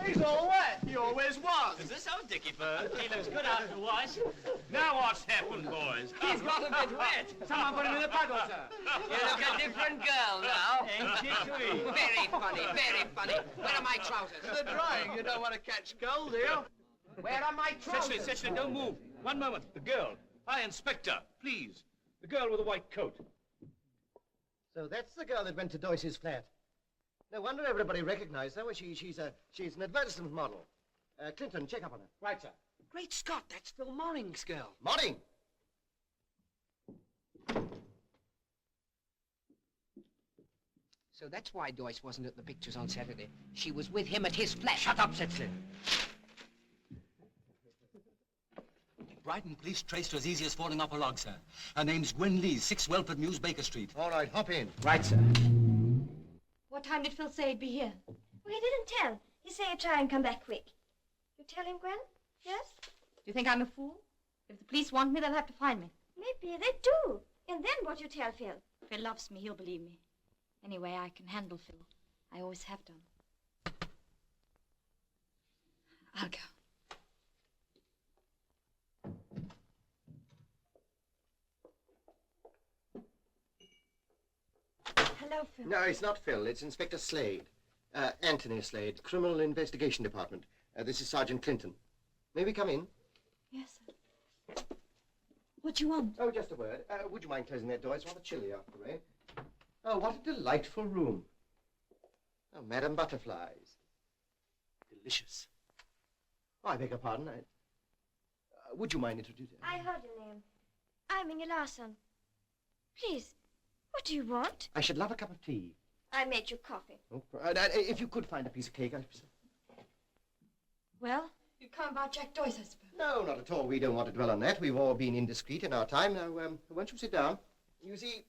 He's all wet. He always was. Is this so, Dickie Bird? He looks good afterwards. Now what's happened, boys? He's got a bit wet. Someone put him in the puddle, sir. You look a different girl now. Ain't she sweet? Very funny, very funny. Where are my trousers? The drying. You don't want to catch cold, do you? Where are my trousers? Sesley, don't move. One moment. The girl. Hi, Inspector, please. The girl with the white coat. So that's the girl that went to Doyce's flat. No wonder everybody recognized her. Well, she's an advertisement model. Clinton, check up on her. Right, sir. Great Scott, that's Phil Moring's girl. Moring! So that's why Doyce wasn't at the pictures on Saturday. She was with him at his flat. Shut up, Sesley. Brighton police traced her as easy as falling off a log, sir. Her name's Gwen Lee, 6 Welford Mews, Baker Street. All right, hop in. Right, sir. What time did Phil say he'd be here? Well, he didn't tell. He said he'd try and come back quick. You tell him, Gwen? Yes? Do you think I'm a fool? If the police want me, they'll have to find me. Maybe they do. And then what you tell Phil? Phil loves me, he'll believe me. Anyway, I can handle Phil. I always have done. I'll go. Hello, Phil. No, it's not Phil. It's Inspector Slade. Anthony Slade, Criminal Investigation Department. This is Sergeant Clinton. May we come in? Yes, sir. What do you want? Oh, just a word. Would you mind closing that door? It's rather chilly after the rain. Oh, what a delightful room. Oh, Madam Butterflies. Delicious. Oh, I beg your pardon. Would you mind introducing? I heard your name. I'm Inge Larsson. Please, what do you want? I should love a cup of tea. I made you coffee. Oh, if you could find a piece of cake, I'd... Well, you come about Jack Doyce, I suppose. No, not at all. We don't want to dwell on that. We've all been indiscreet in our time. Now, won't you sit down? You see,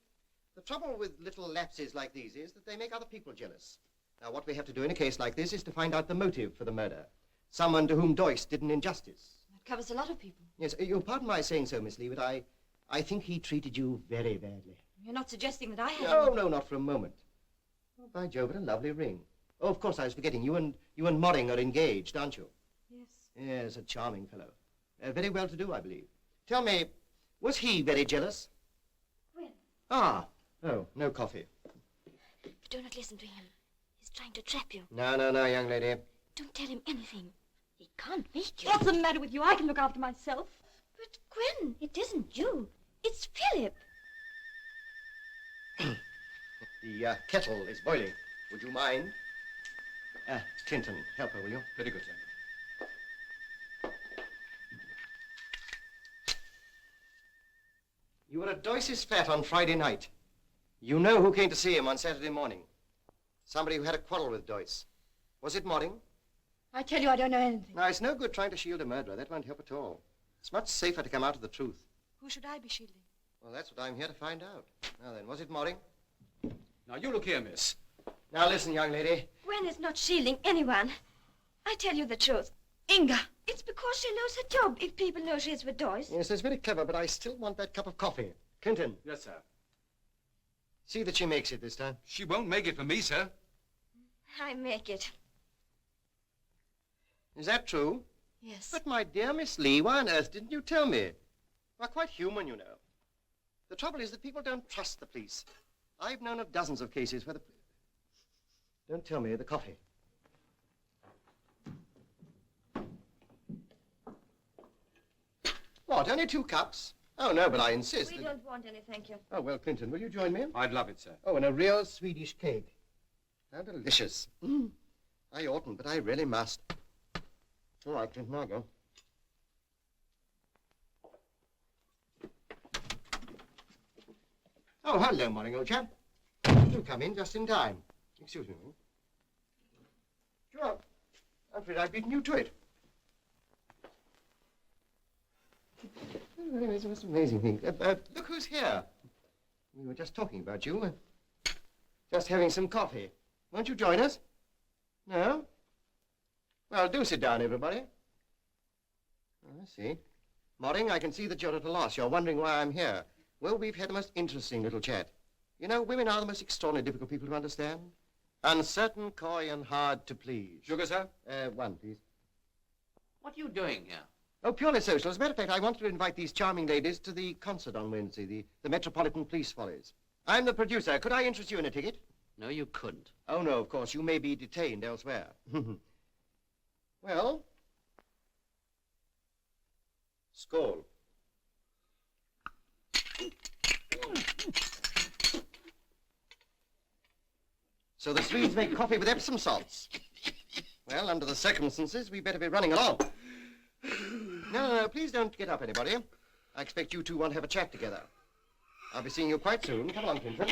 the trouble with little lapses like these is that they make other people jealous. Now, what we have to do in a case like this is to find out the motive for the murder. Someone to whom Doyce did an injustice. That covers a lot of people. Yes, you'll pardon my saying so, Miss Lee, but I think he treated you very badly. You're not suggesting that I have... No, not for a moment. Oh, by Jove, what a lovely ring. Oh, of course, I was forgetting. You and Moring are engaged, aren't you? Yes. Yes, a charming fellow. Very well-to-do, I believe. Tell me, was he very jealous? When? Ah, oh, no coffee. But do not listen to him. He's trying to trap you. No, young lady. Don't tell him anything. He can't make you. What's the matter with you? I can look after myself. But, Gwen, it isn't you. It's Philip. The kettle is boiling. Would you mind? Clinton, help her, will you? Very good, sir. You were at Doyce's flat on Friday night. You know who came to see him on Saturday morning. Somebody who had a quarrel with Doyce. Was it Moring? I tell you, I don't know anything. Now, it's no good trying to shield a murderer. That won't help at all. It's much safer to come out of the truth. Who should I be shielding? Well, that's what I'm here to find out. Now then, was it Moring? Now, you look here, miss. Now, listen, young lady. Gwen is not shielding anyone. I tell you the truth. Inga, it's because she knows her job if people know she's with Doyce. Yes, that's very clever, but I still want that cup of coffee. Clinton. Yes, sir. See that she makes it this time. She won't make it for me, sir. I make it. Is that true? Yes. But my dear Miss Lee, why on earth didn't you tell me? We're quite human, you know. The trouble is that people don't trust the police. I've known of dozens of cases where the... Don't tell me, the coffee. What, only 2 cups? Oh, no, but I insist. We don't want any, thank you. Oh, well, Clinton, will you join me? I'd love it, sir. Oh, and a real Swedish cake. How delicious. I oughtn't, but I really must. All right, Clinton, I'll go. Oh, hello, morning, old chap. Do come in just in time. Excuse me. Sure. I'm afraid I've beaten you to it. It's an amazing thing. Look who's here. We were just talking about you. Just having some coffee. Won't you join us? No? Well, do sit down, everybody. Oh, I see. Morning, I can see that you're at a loss. You're wondering why I'm here. Well, we've had the most interesting little chat. You know, women are the most extraordinarily difficult people to understand. Uncertain, coy, and hard to please. Sugar, sir? 1, please. What are you doing here? Oh, purely social. As a matter of fact, I wanted to invite these charming ladies to the concert on Wednesday, the Metropolitan Police Follies. I'm the producer. Could I interest you in a ticket? No, you couldn't. Oh, no, of course. You may be detained elsewhere. Well, skål. So the Swedes make coffee with Epsom salts. Well, under the circumstances, we better be running along. No, please don't get up, anybody. I expect you two want to have a chat together. I'll be seeing you quite soon. Come along, Clinton.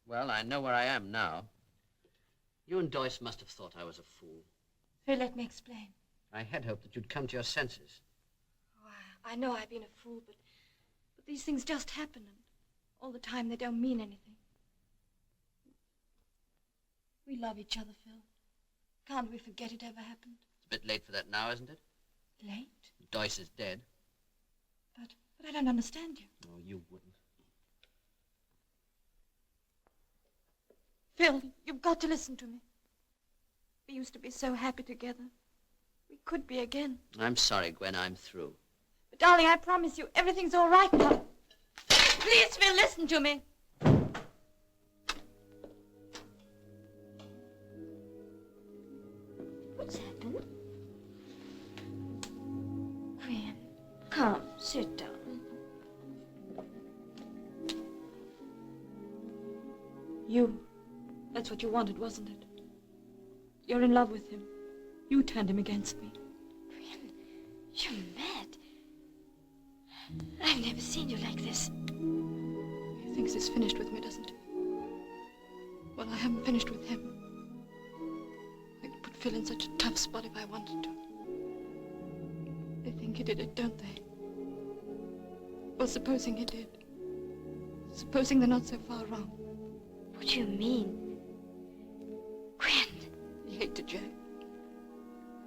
Well, I know where I am now. You and Doyce must have thought I was a fool. Phil, let me explain. I had hoped that you'd come to your senses. Oh, I know I've been a fool, but these things just happen, and all the time they don't mean anything. We love each other, Phil. Can't we forget it ever happened? It's a bit late for that now, isn't it? Late? Doyce is dead. But I don't understand you. Oh, you wouldn't. Phil, you've got to listen to me. We used to be so happy together. We could be again. I'm sorry, Gwen, I'm through. But darling, I promise you, everything's all right now. Please, Phil, listen to me. What's happened? Gwen, come, sit down. You. That's what you wanted, wasn't it? You're in love with him. You turned him against me. Gwen, you're mad. I've never seen you like this. He thinks he's finished with me, doesn't he? Well, I haven't finished with him. I could put Phil in such a tough spot if I wanted to. They think he did it, don't they? Well, supposing he did. Supposing they're not so far wrong. What do you mean? Gwen! He hated Jack.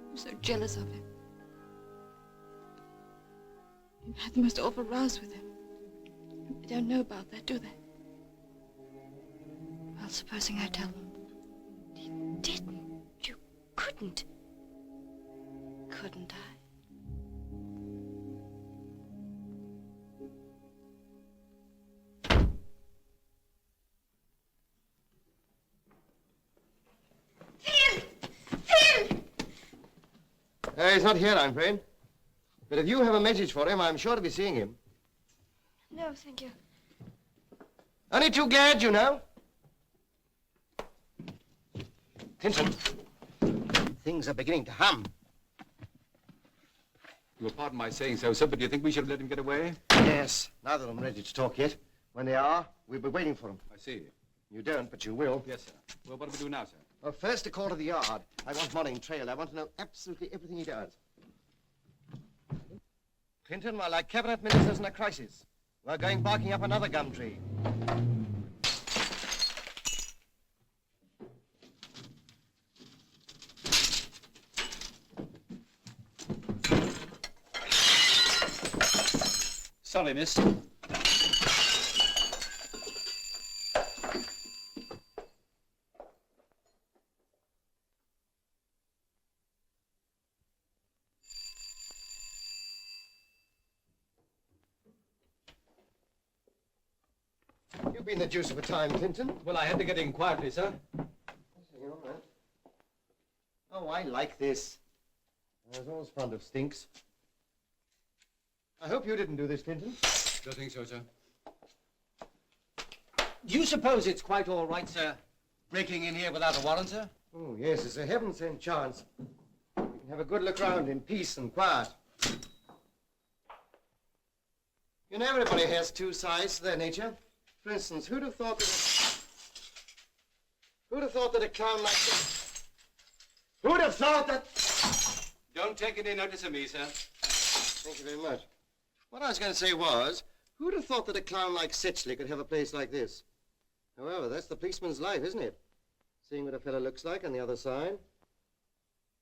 I'm so jealous of him. You had the most awful rows with him. They don't know about that, do they? Well, supposing I tell them. You didn't. You couldn't. Couldn't I? He's not here, I'm afraid. But if you have a message for him, I'm sure to be seeing him. No, thank you. Only too glad, you know. Clinton, things are beginning to hum. You'll pardon my saying so, sir, but do you think we should have let him get away? Yes, neither of them ready to talk yet. When they are, we'll be waiting for them. I see. You don't, but you will. Yes, sir. Well, what do we do now, sir? Well, first a call to the yard. I want Morning trailed. I want to know absolutely everything he does. Clinton, we're like cabinet ministers in a crisis. We're going barking up another gum tree. Sorry, miss. You've been the deuce of a time, Clinton. Well, I had to get in quietly, sir. Oh, I like this. I was always fond of stinks. I hope you didn't do this, Clinton. Don't think so, sir. Do you suppose it's quite all right, sir, breaking in here without a warrant, sir? Oh, yes, it's a heaven-sent chance. We can have a good look round in peace and quiet. You know, everybody has two sides to their nature. For instance, who'd have thought that a clown like this... Who'd have thought that... Don't take any notice of me, sir. Thank you very much. What I was going to say was, who'd have thought that a clown like Sesley could have a place like this? However, that's the policeman's life, isn't it? Seeing what a fellow looks like on the other side.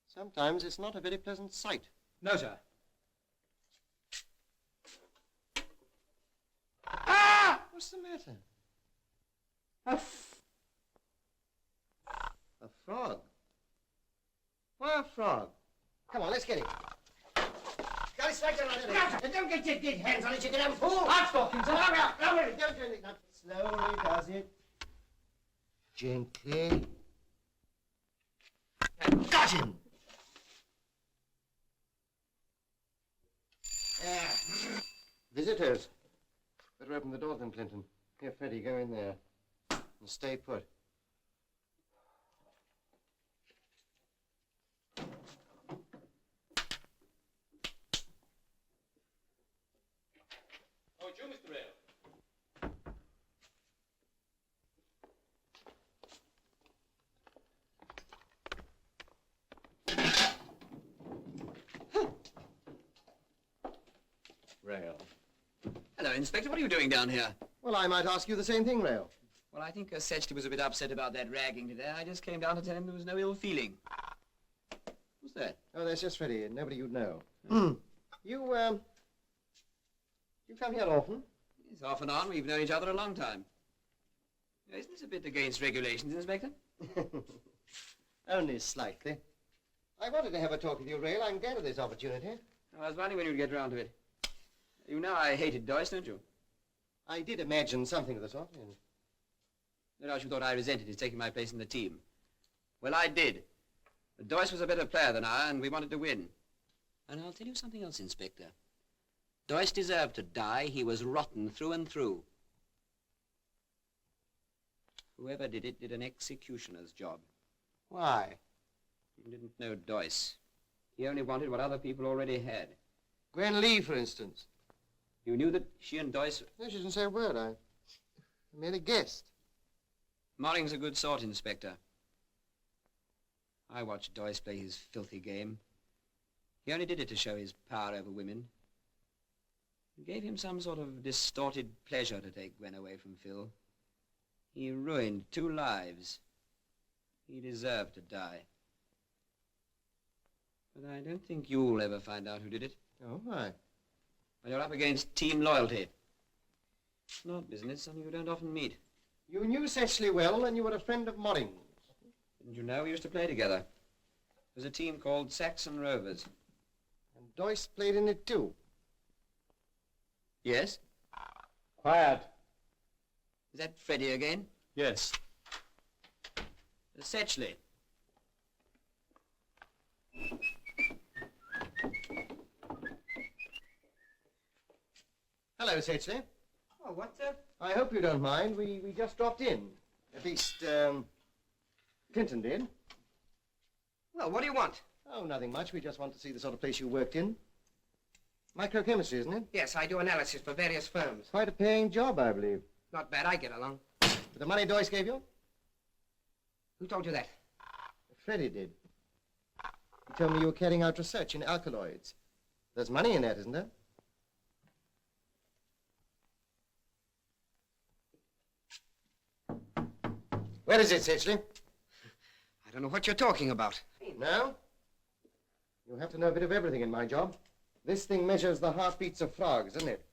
Sometimes it's not a very pleasant sight. No, sir. Ah! What's the matter? A frog. Why a frog? Come on, let's get it. Don't get your dead hands on it, you can have a fool. I'm talking to her. Don't do it. Not slowly, does it? Gently. Got him! Visitors. Better open the door then, Clinton. Here, Freddie, go in there. And stay put. Oh, it's you, Mr. Rail. Rail. Hello, Inspector. What are you doing down here? Well, I might ask you the same thing, Rail. Well, I think Sesley was a bit upset about that ragging today. I just came down to tell him there was no ill feeling. What's that? Oh, that's just Freddie. Nobody you'd know. You come here often? Yes, off and on. We've known each other a long time. Isn't this a bit against regulations, Inspector? Only slightly. I wanted to have a talk with you, Rail. I'm glad of this opportunity. I was wondering when you'd get round to it. You know I hated Doyce, don't you? I did imagine something of the sort. Yes. No doubt you thought I resented his taking my place in the team. Well, I did. But Doyce was a better player than I, and we wanted to win. And I'll tell you something else, Inspector. Doyce deserved to die. He was rotten through and through. Whoever did it did an executioner's job. Why? You didn't know Doyce. He only wanted what other people already had. Gwen Lee, for instance. You knew that she and Doyce... No, she didn't say a word. I merely guessed. Moring's a good sort, Inspector. I watched Doyce play his filthy game. He only did it to show his power over women. It gave him some sort of distorted pleasure to take Gwen away from Phil. He ruined 2 lives. He deserved to die. But I don't think you'll ever find out who did it. Oh, why? Well, you're up against team loyalty. It's an odd business, something you don't often meet. You knew Sesley well, and you were a friend of Moring's. Didn't you know? We used to play together. It was a team called Saxon Rovers. And Doyce played in it too. Yes? Quiet. Is that Freddie again? Yes. Sesley. Hello, Sesley. Oh, what's up? I hope you don't mind. We just dropped in. At least, Clinton did. Well, what do you want? Oh, nothing much. We just want to see the sort of place you worked in. Microchemistry, isn't it? Yes, I do analysis for various firms. Quite a paying job, I believe. Not bad, I get along. With the money Doyce gave you? Who told you that? Freddie did. He told me you were carrying out research in alkaloids. There's money in that, isn't there? Where is it, Sesley? I don't know what you're talking about. No? You have to know a bit of everything in my job. This thing measures the heartbeats of frogs, doesn't it?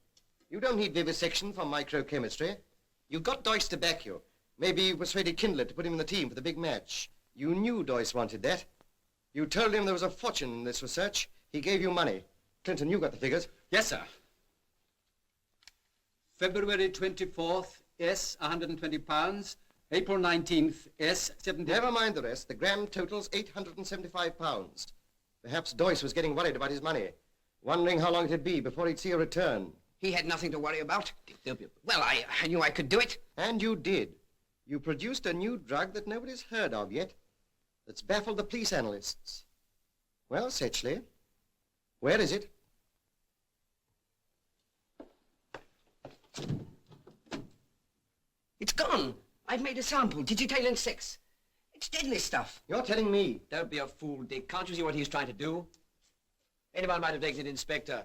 You don't need vivisection for microchemistry. You got Doyce to back you. Maybe you persuaded Kindler to put him in the team for the big match. You knew Doyce wanted that. You told him there was a fortune in this research. He gave you money. Clinton, you got the figures. Yes, sir. February 24th, S, 120 pounds. April 19th, S, 70... Never mind the rest. The grand total's 875 pounds. Perhaps Doyce was getting worried about his money, wondering how long it'd be before he'd see a return. He had nothing to worry about. Well, I knew I could do it. And you did. You produced a new drug that nobody's heard of yet, that's baffled the police analysts. Well, Sesley, where is it? It's gone. I've made a sample, digitalin 6. It's deadly stuff. You're telling me. Don't be a fool, Dick. Can't you see what he's trying to do? Anyone might have taken it, Inspector.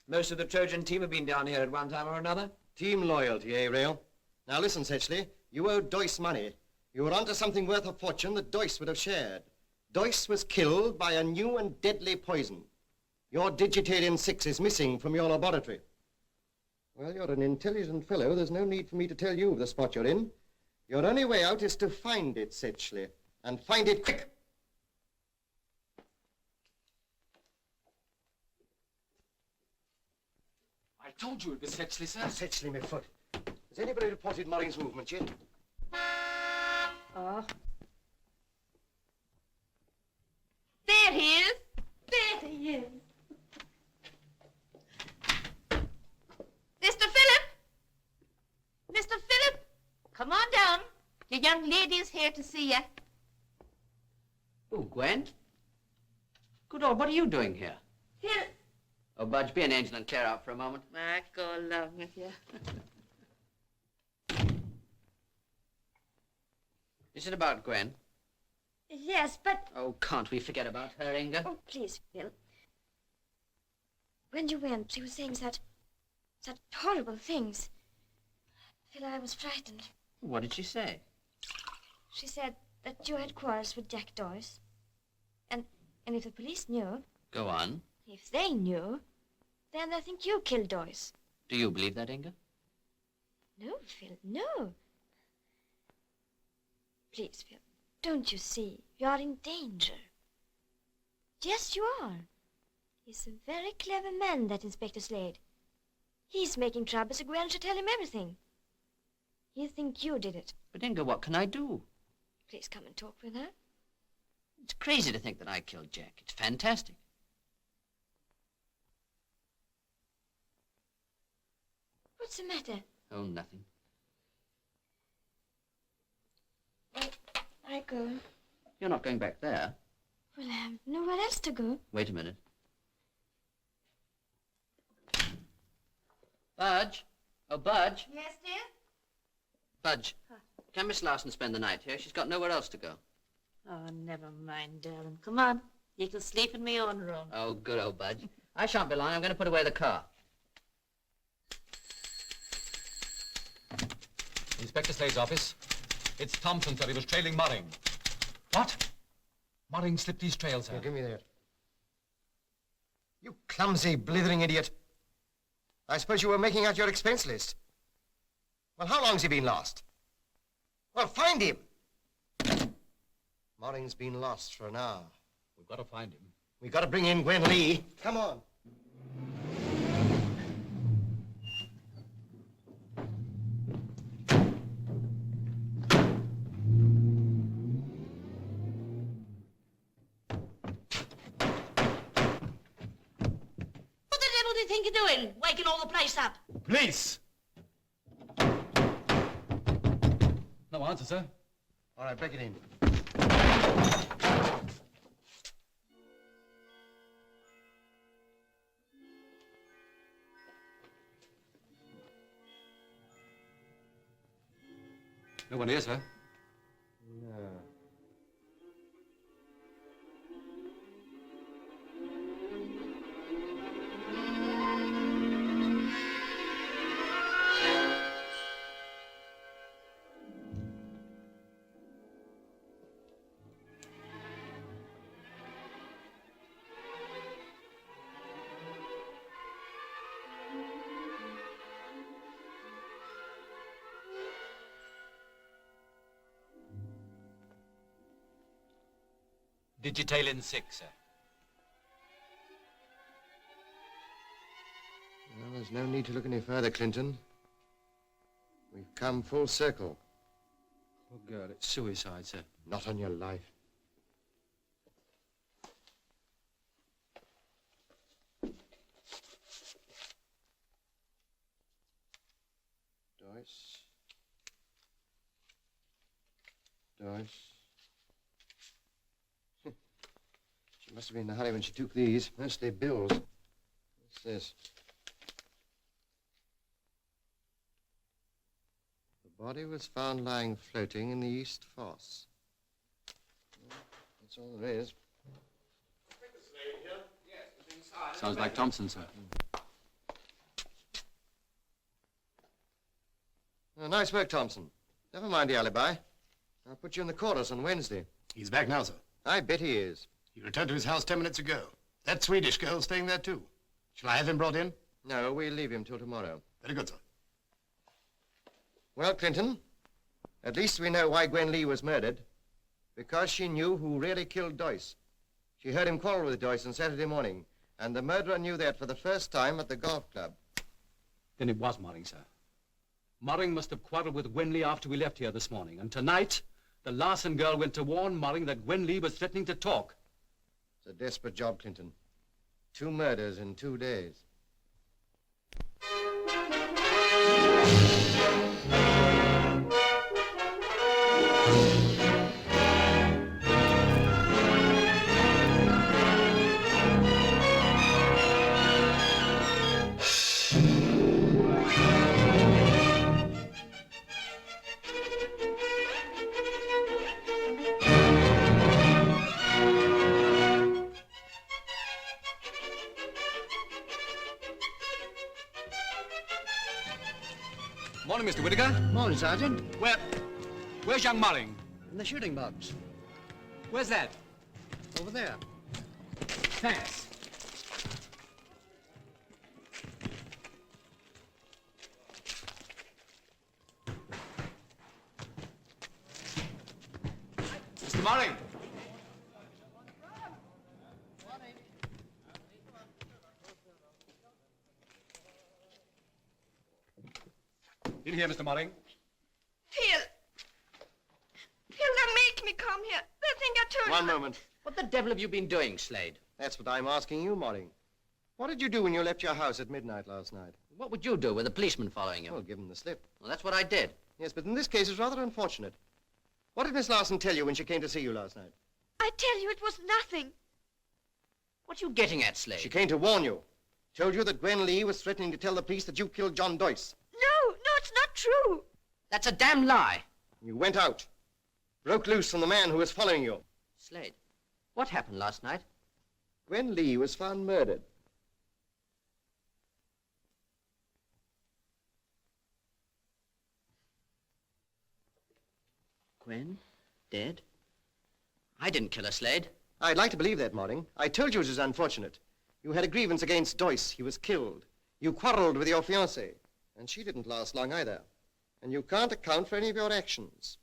Most of the Trojan team have been down here at one time or another. Team loyalty, eh, Rail? Now listen, Sesley, you owed Doyce money. You were onto something worth a fortune that Doyce would have shared. Doyce was killed by a new and deadly poison. Your digitalin 6 is missing from your laboratory. Well, you're an intelligent fellow. There's no need for me to tell you of the spot you're in. Your only way out is to find it, Sesley, and find it quick. I told you it was Sesley, sir. Sesley, my foot. Has anybody reported Morring's movement yet? Oh. There he is. There he is. Mr. Phillip! Mr. Phillip! Come on down. Your young lady is here to see you. Oh, Gwen? Good Lord, what are you doing here? Here. Oh, Budge, be an angel and clear out for a moment. I go along with you. Is it about Gwen? Yes, but... Oh, can't we forget about her, Inga? Oh, please, Phil. When you went, she was saying such horrible things. Phil, I was frightened. What did she say? She said that you had quarrels with Jack Doyce. And if the police knew... Go on. If they knew, then they think you killed Doyce. Do you believe that, Inga? No, Phil, no. Please, Phil, don't you see? You're in danger. Yes, you are. He's a very clever man, that Inspector Slade. He's making trouble, so Gwen should tell him everything. He'll think you did it. But, Inga, what can I do? Please come and talk with her. It's crazy to think that I killed Jack. It's fantastic. What's the matter? Oh, nothing. Well, I go. You're not going back there. Well, I have nowhere else to go. Wait a minute. Budge? Oh, Budge? Yes, dear? Budge, can Miss Larson spend the night here? She's got nowhere else to go. Oh, never mind, darling. Come on. You can sleep in my own room. Oh, good old Budge. I shan't be long. I'm going to put away the car. Inspector Slade's office. It's Thompson said he was trailing Morring. What? Morring slipped his trail, sir. Here, give me that. You clumsy, blithering idiot. I suppose you were making out your expense list. Well, how long's he been lost? Well, find him. Morring's been lost for an hour. We've got to find him. We've got to bring in Gwen Lee. Come on. What the devil do you think you're doing? Waking all the place up. Police! No answer, sir. All right, break it in. No one here, sir. No. Digital in 6, sir. Well, there's no need to look any further, Clinton. We've come full circle. Oh, God, it's suicide, sir. Not on your life. Doyce. She must have been in a hurry when she took these. Mostly bills. What's this? The body was found lying floating in the East Fosse. Well, that's all there is. Sounds like Thompson, sir. Oh, nice work, Thompson. Never mind the alibi. I'll put you in the chorus on Wednesday. He's back now, sir. I bet he is. He returned to his house 10 minutes ago. That Swedish girl's staying there, too. Shall I have him brought in? No, we'll leave him till tomorrow. Very good, sir. Well, Clinton, at least we know why Gwen Lee was murdered. Because she knew who really killed Doyce. She heard him quarrel with Doyce on Saturday morning, and the murderer knew that for the first time at the golf club. Then it was Moring, sir. Moring must have quarreled with Gwen Lee after we left here this morning. And tonight, the Larson girl went to warn Moring that Gwen Lee was threatening to talk. It's a desperate job, Clinton. 2 murders in 2 days. Morning, Mr. Whittaker. Morning, Sergeant. Where's young Moring? In the shooting box. Where's that? Over there. Thanks. Mr. Moring! In here, Mr. Moring. Phil! Phil, they make me come here. They think I told you. One moment. What the devil have you been doing, Slade? That's what I'm asking you, Moring. What did you do when you left your house at midnight last night? What would you do with a policeman following you? Well, give him the slip. Well, that's what I did. Yes, but in this case, it's rather unfortunate. What did Miss Larson tell you when she came to see you last night? I tell you, it was nothing. What are you getting at, Slade? She came to warn you. Told you that Gwen Lee was threatening to tell the police that you killed John Doyce. No, it's not true. That's a damn lie. You went out. Broke loose from the man who was following you. Slade, what happened last night? Gwen Lee was found murdered. Gwen? Dead? I didn't kill her, Slade. I'd like to believe that, Moring. I told you it was unfortunate. You had a grievance against Doyce. He was killed. You quarreled with your fiancée. And she didn't last long either. And you can't account for any of your actions.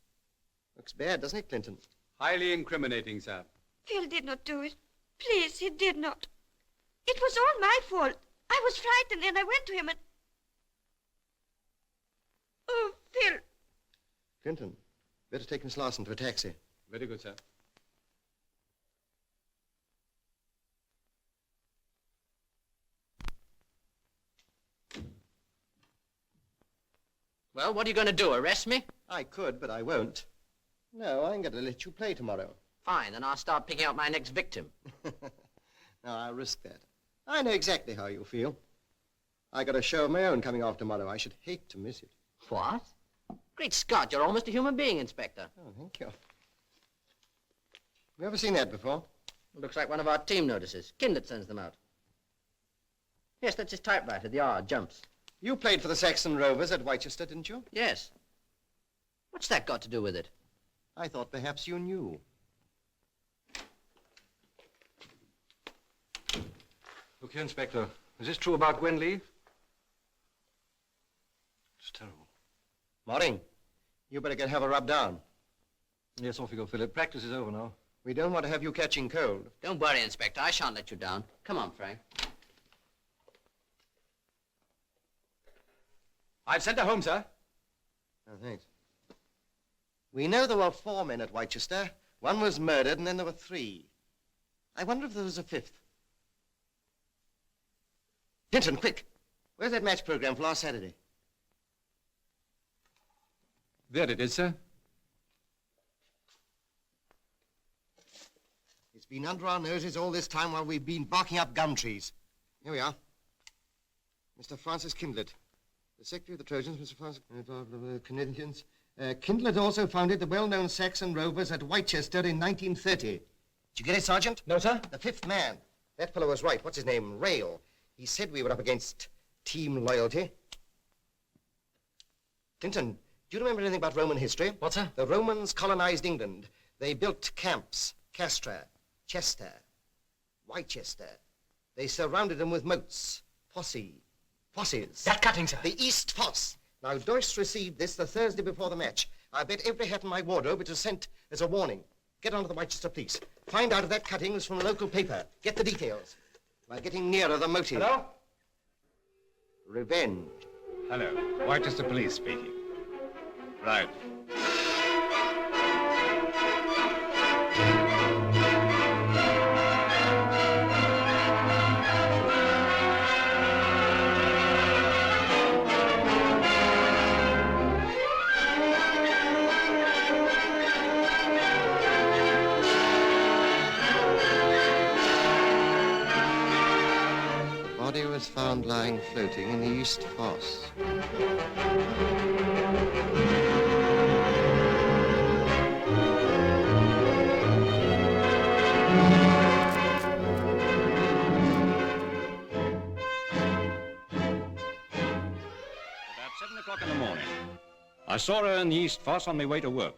Looks bad, doesn't it, Clinton? Highly incriminating, sir. Phil did not do it. Please, he did not. It was all my fault. I was frightened and I went to him and... Oh, Phil. Clinton, better take Miss Larson to a taxi. Very good, sir. Well, what are you going to do, arrest me? I could, but I won't. No, I ain't going to let you play tomorrow. Fine, then I'll start picking out my next victim. No, I'll risk that. I know exactly how you feel. I got a show of my own coming off tomorrow. I should hate to miss it. What? Great Scott, you're almost a human being, Inspector. Oh, thank you. You ever seen that before? Looks like one of our team notices. Kindlet sends them out. Yes, that's his typewriter, the R, jumps. You played for the Saxon Rovers at Whitechester, didn't you? Yes. What's that got to do with it? I thought perhaps you knew. Look here, Inspector. Is this true about Gwen Lee? It's terrible. Moring, you better have her rubbed down. Yes, off you go, Philip. Practice is over now. We don't want to have you catching cold. Don't worry, Inspector. I shan't let you down. Come on, Frank. I've sent her home, sir. Oh, thanks. We know there were 4 men at Whitechester. One was murdered, and then there were 3. I wonder if there was a 5th. Hinton, quick. Where's that match program for last Saturday? There it is, sir. It's been under our noses all this time while we've been barking up gum trees. Here we are. Mr. Francis Kindlet, the secretary of the Trojans, Mr. Francis Canadians. Kindlet also founded the well-known Saxon Rovers at Whitechester in 1930. Did you get it, Sergeant? No, sir. The 5th man. That fellow was right. What's his name? Rail. He said we were up against team loyalty. Clinton, do you remember anything about Roman history? What, sir? The Romans colonized England. They built camps. Castra, Chester, Whitechester. They surrounded them with moats. Fosses. That cutting, sir. The East Fosse. Now, Doyce received this the Thursday before the match. I bet every hat in my wardrobe it was sent as a warning. Get on to the Whitechester police. Find out if that cutting was from a local paper. Get the details. We're getting nearer the motive. Hello? Revenge. Hello. Whitechester Police speaking. Right. The body was found lying floating in the East Fosse. About 7 o'clock in the morning. I saw her in the East Fosse on my way to work.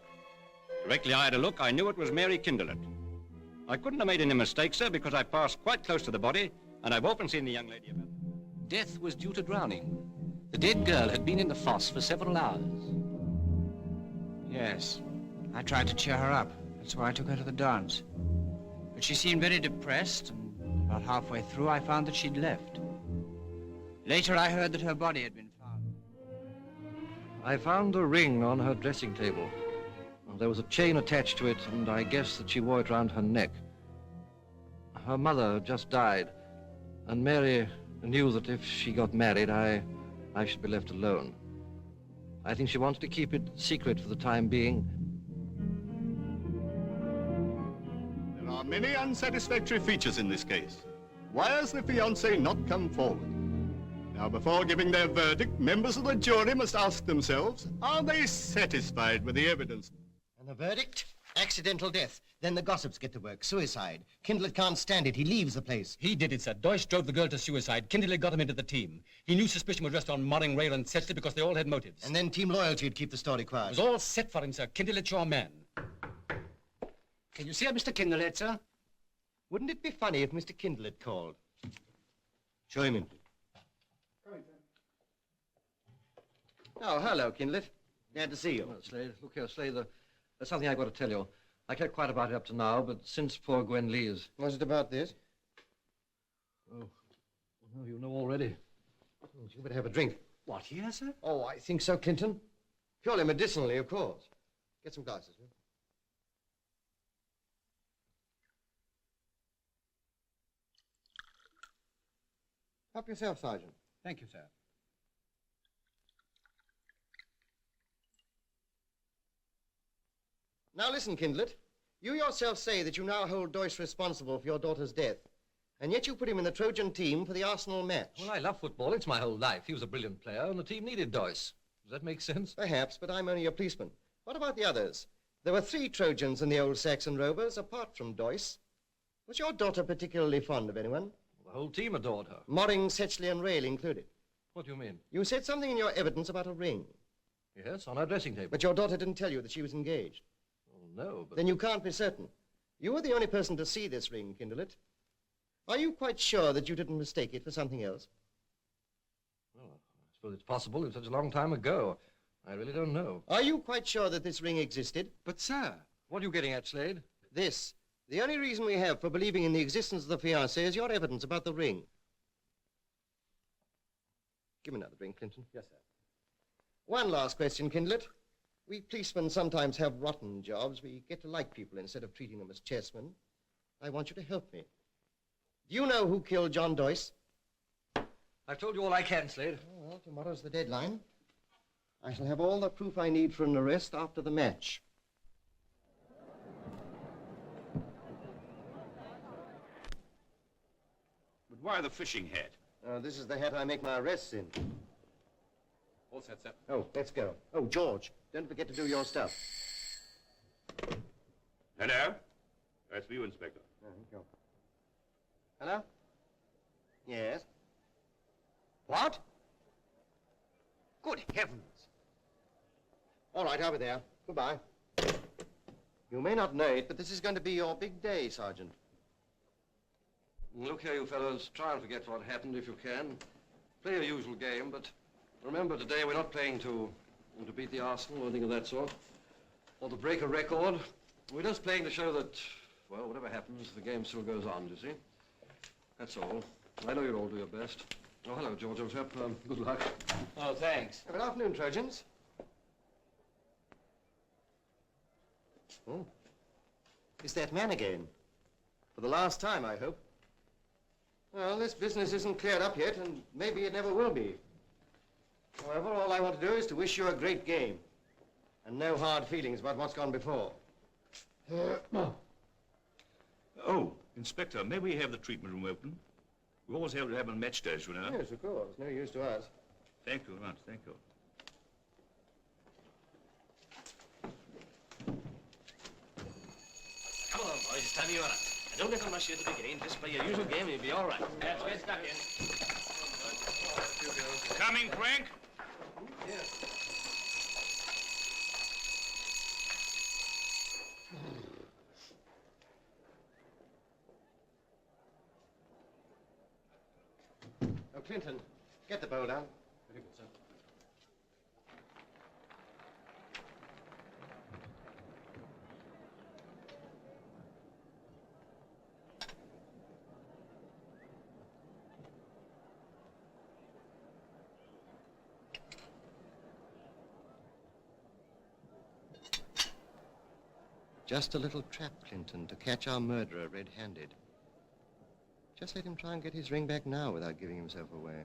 Directly I had a look, I knew it was Mary Kindlet. I couldn't have made any mistake, sir, because I passed quite close to the body, and I've often seen the young lady about. Death was due to drowning. The dead girl had been in the fosse for several hours. Yes. I tried to cheer her up. That's why I took her to the dance. But she seemed very depressed, and about halfway through I found that she'd left. Later I heard that her body had been found. I found a ring on her dressing table. There was a chain attached to it, and I guess that she wore it round her neck. Her mother just died, and Mary knew that if she got married, I should be left alone. I think she wanted to keep it secret for the time being. There are many unsatisfactory features in this case. Why has the fiancé not come forward? Now, before giving their verdict, members of the jury must ask themselves, are they satisfied with the evidence? And the verdict? Accidental death. Then the gossips get to work. Suicide. Kindlet can't stand it. He leaves the place. He did it, sir. Doyce drove the girl to suicide. Kindlet got him into the team. He knew suspicion would rest on Moring, Rail, and Sesley because they all had motives. And then team loyalty would keep the story quiet. It was all set for him, sir. Kindlet's your man. Can you see Mr. Kindlet, sir? Wouldn't it be funny if Mr. Kindlet called? Show him in. Oh, hello, Kindlet. Glad to see you. Well, Slade, look here, Slade, there's something I've got to tell you. I kept quiet about it up to now, but since poor Gwen leaves... Was it about this? Oh, well, you know already. You better have a drink. What, here, sir? Oh, I think so, Clinton. Purely medicinally, of course. Get some glasses, will you? Help yourself, Sergeant. Thank you, sir. Now listen, Kindlet. You yourself say that you now hold Doyce responsible for your daughter's death, and yet you put him in the Trojan team for the Arsenal match. Well, I love football. It's my whole life. He was a brilliant player, and the team needed Doyce. Does that make sense? Perhaps, but I'm only a policeman. What about the others? There were 3 Trojans in the old Saxon Rovers, apart from Doyce. Was your daughter particularly fond of anyone? The whole team adored her. Moring, Sesley, and Rail included. What do you mean? You said something in your evidence about a ring. Yes, on her dressing table. But your daughter didn't tell you that she was engaged. No, but... Then you can't be certain. You were the only person to see this ring, Kindlet. Are you quite sure that you didn't mistake it for something else? Well, I suppose it's possible. It was such a long time ago. I really don't know. Are you quite sure that this ring existed? But, sir... What are you getting at, Slade? This. The only reason we have for believing in the existence of the fiancé is your evidence about the ring. Give me another drink, Clinton. Yes, sir. One last question, Kindlet. We policemen sometimes have rotten jobs. We get to like people instead of treating them as chessmen. I want you to help me. Do you know who killed John Doyce? I've told you all I can, Slade. Oh, well, tomorrow's the deadline. I shall have all the proof I need for an arrest after the match. But why the fishing hat? This is the hat I make my arrests in. All set, sir. Oh, let's go. Oh, George, don't forget to do your stuff. Hello? That's for you, Inspector. Oh, thank you. Hello? Yes? What? Good heavens. All right, I'll be there. Goodbye. You may not know it, but this is going to be your big day, Sergeant. Look here, you fellows. Try and forget what happened if you can. Play your usual game, but remember today we're not playing to beat the Arsenal or anything of that sort, or to break a record. We're just playing to show that, well, whatever happens, the game still goes on, you see? That's all. I know you'll all do your best. Oh, hello, George, old chap. Good luck. Oh, thanks. Good afternoon, Trojans. Oh. It's that man again. For the last time, I hope. Well, this business isn't cleared up yet, and maybe it never will be. However, all I want to do is to wish you a great game. And no hard feelings about what's gone before. Oh, Inspector, may we have the treatment room open? We always have to have on match days, you know. Yes, of course. No use to us. Thank you very much, thank you. Come on, boys, it's time you were up. Don't get on my shit at the beginning. Just play your usual game and you'll be all right. That's get stuck in. Coming, Frank? Yes. Oh, Clinton, get the bowl down. Very good, sir. Just a little trap, Clinton, to catch our murderer red-handed. Just let him try and get his ring back now without giving himself away.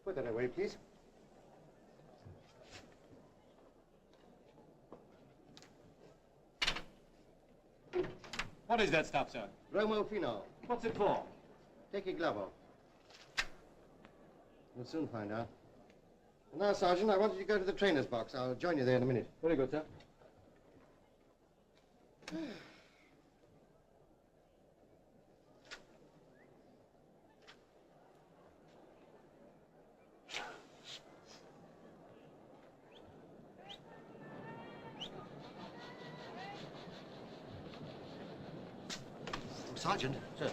Put that away, please. What is that stuff, sir? Bromophenol. What's it for? Take your glove off. We'll soon find out. And now, Sergeant, I want you to go to the trainer's box. I'll join you there in a minute. Very good, sir. Sergeant? Sir.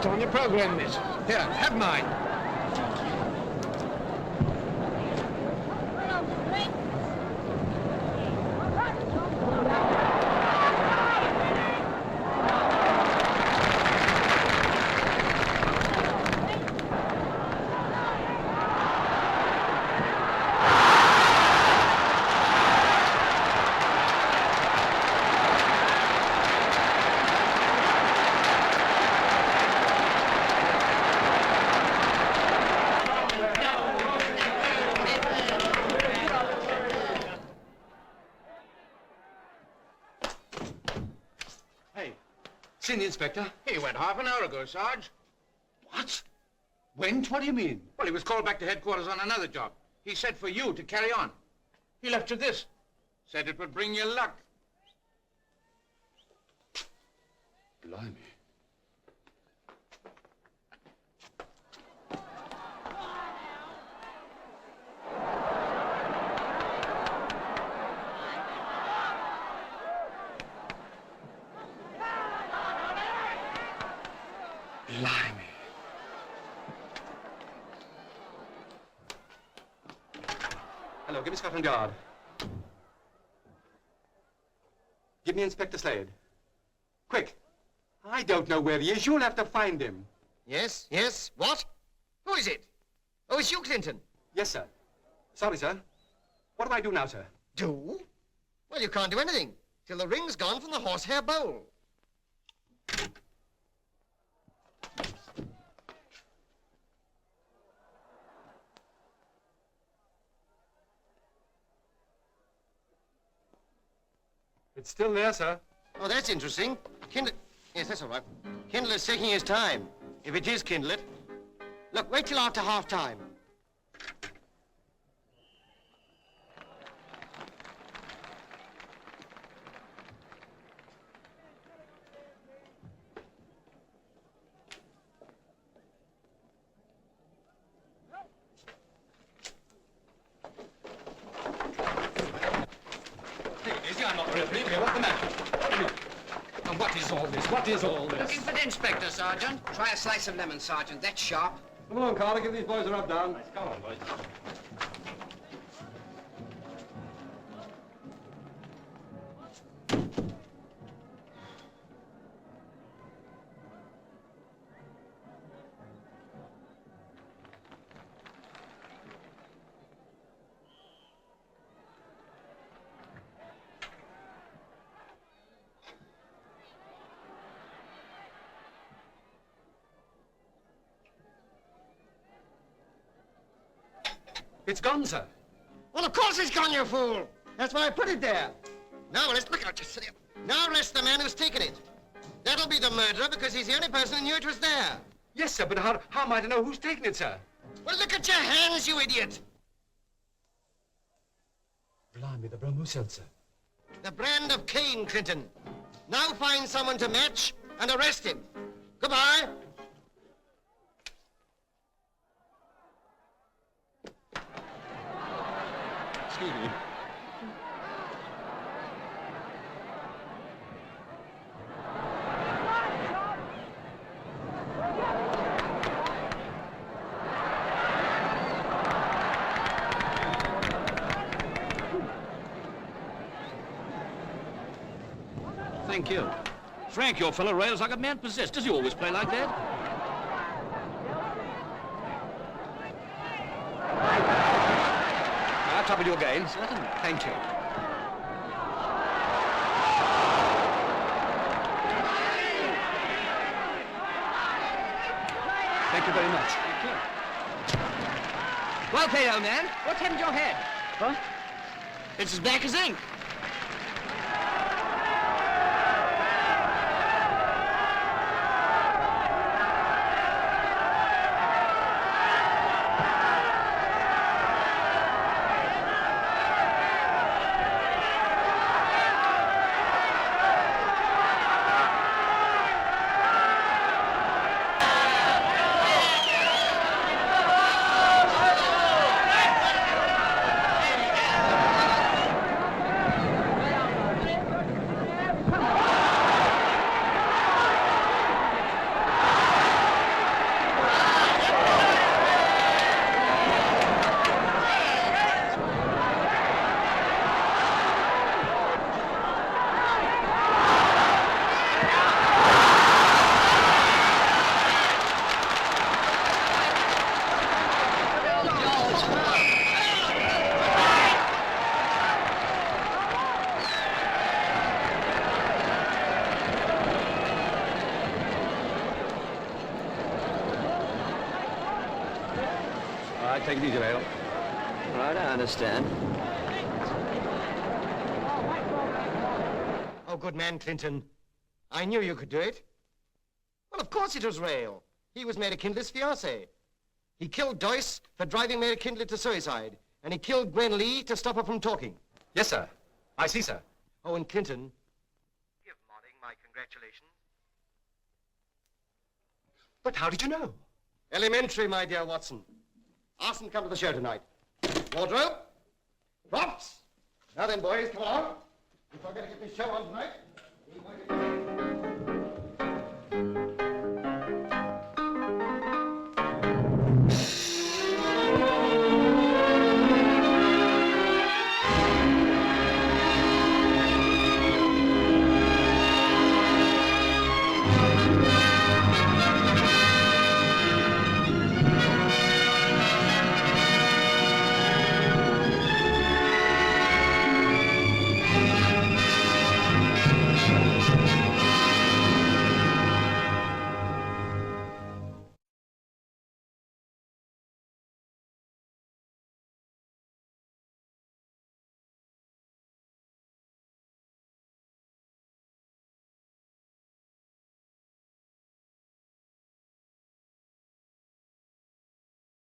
On your program, miss. Here, have mine. Seen the inspector? He went half an hour ago, Sarge. What? Gwent? What do you mean? Well, he was called back to headquarters on another job. He said for you to carry on. He left you this. Said it would bring you luck. Blimey. Blimey. Hello, give me Scotland Yard. Give me Inspector Slade. Quick. I don't know where he is. You'll have to find him. Yes, yes. What? Who is it? Oh, it's you, Clinton. Yes, sir. Sorry, sir. What do I do now, sir? Do? Well, you can't do anything till the ring's gone from the horsehair bowl. It's still there, sir. Oh, that's interesting. Kindle... Yes, that's all right. Kindler's taking his time. If it is Kindler. Look, wait till after half-time. What's the matter? And what is all this? What is all this? Looking for the inspector, Sergeant. Try a slice of lemon, Sergeant. That's sharp. Come along, Carter. Give these boys a rub down. Come on, boys. It's gone, sir. Well, of course it's gone, you fool. That's why I put it there. Now, let's look out. Now arrest the man who's taken it. That'll be the murderer because he's the only person who knew it was there. Yes, sir, but how am I to know who's taken it, sir? Well, look at your hands, you idiot. Blimey, the Bromo seltzer. The brand of Cain, Clinton. Now find someone to match and arrest him. Goodbye. Excuse me. Thank you. Frank, your fellow rails like a man possessed. Does he always play like that? I'll trouble you again. Certainly. Thank you. Thank you very much. Thank you. Well played, old man. What's happened to your head? What? It's as black as ink. Take it easy, Vale. Right, I understand. Oh, good man, Clinton. I knew you could do it. Well, of course it was Rail. He was Mary Kindler's fiancé. He killed Doyce for driving Mary Kindler to suicide, and he killed Gwen Lee to stop her from talking. Yes, sir. I see, sir. Oh, and Clinton, give Modding my congratulations. But how did you know? Elementary, my dear Watson. Ask them to come to the show tonight. Wardrobe, props. Now then, boys, come along. If I'm going to get this show on tonight,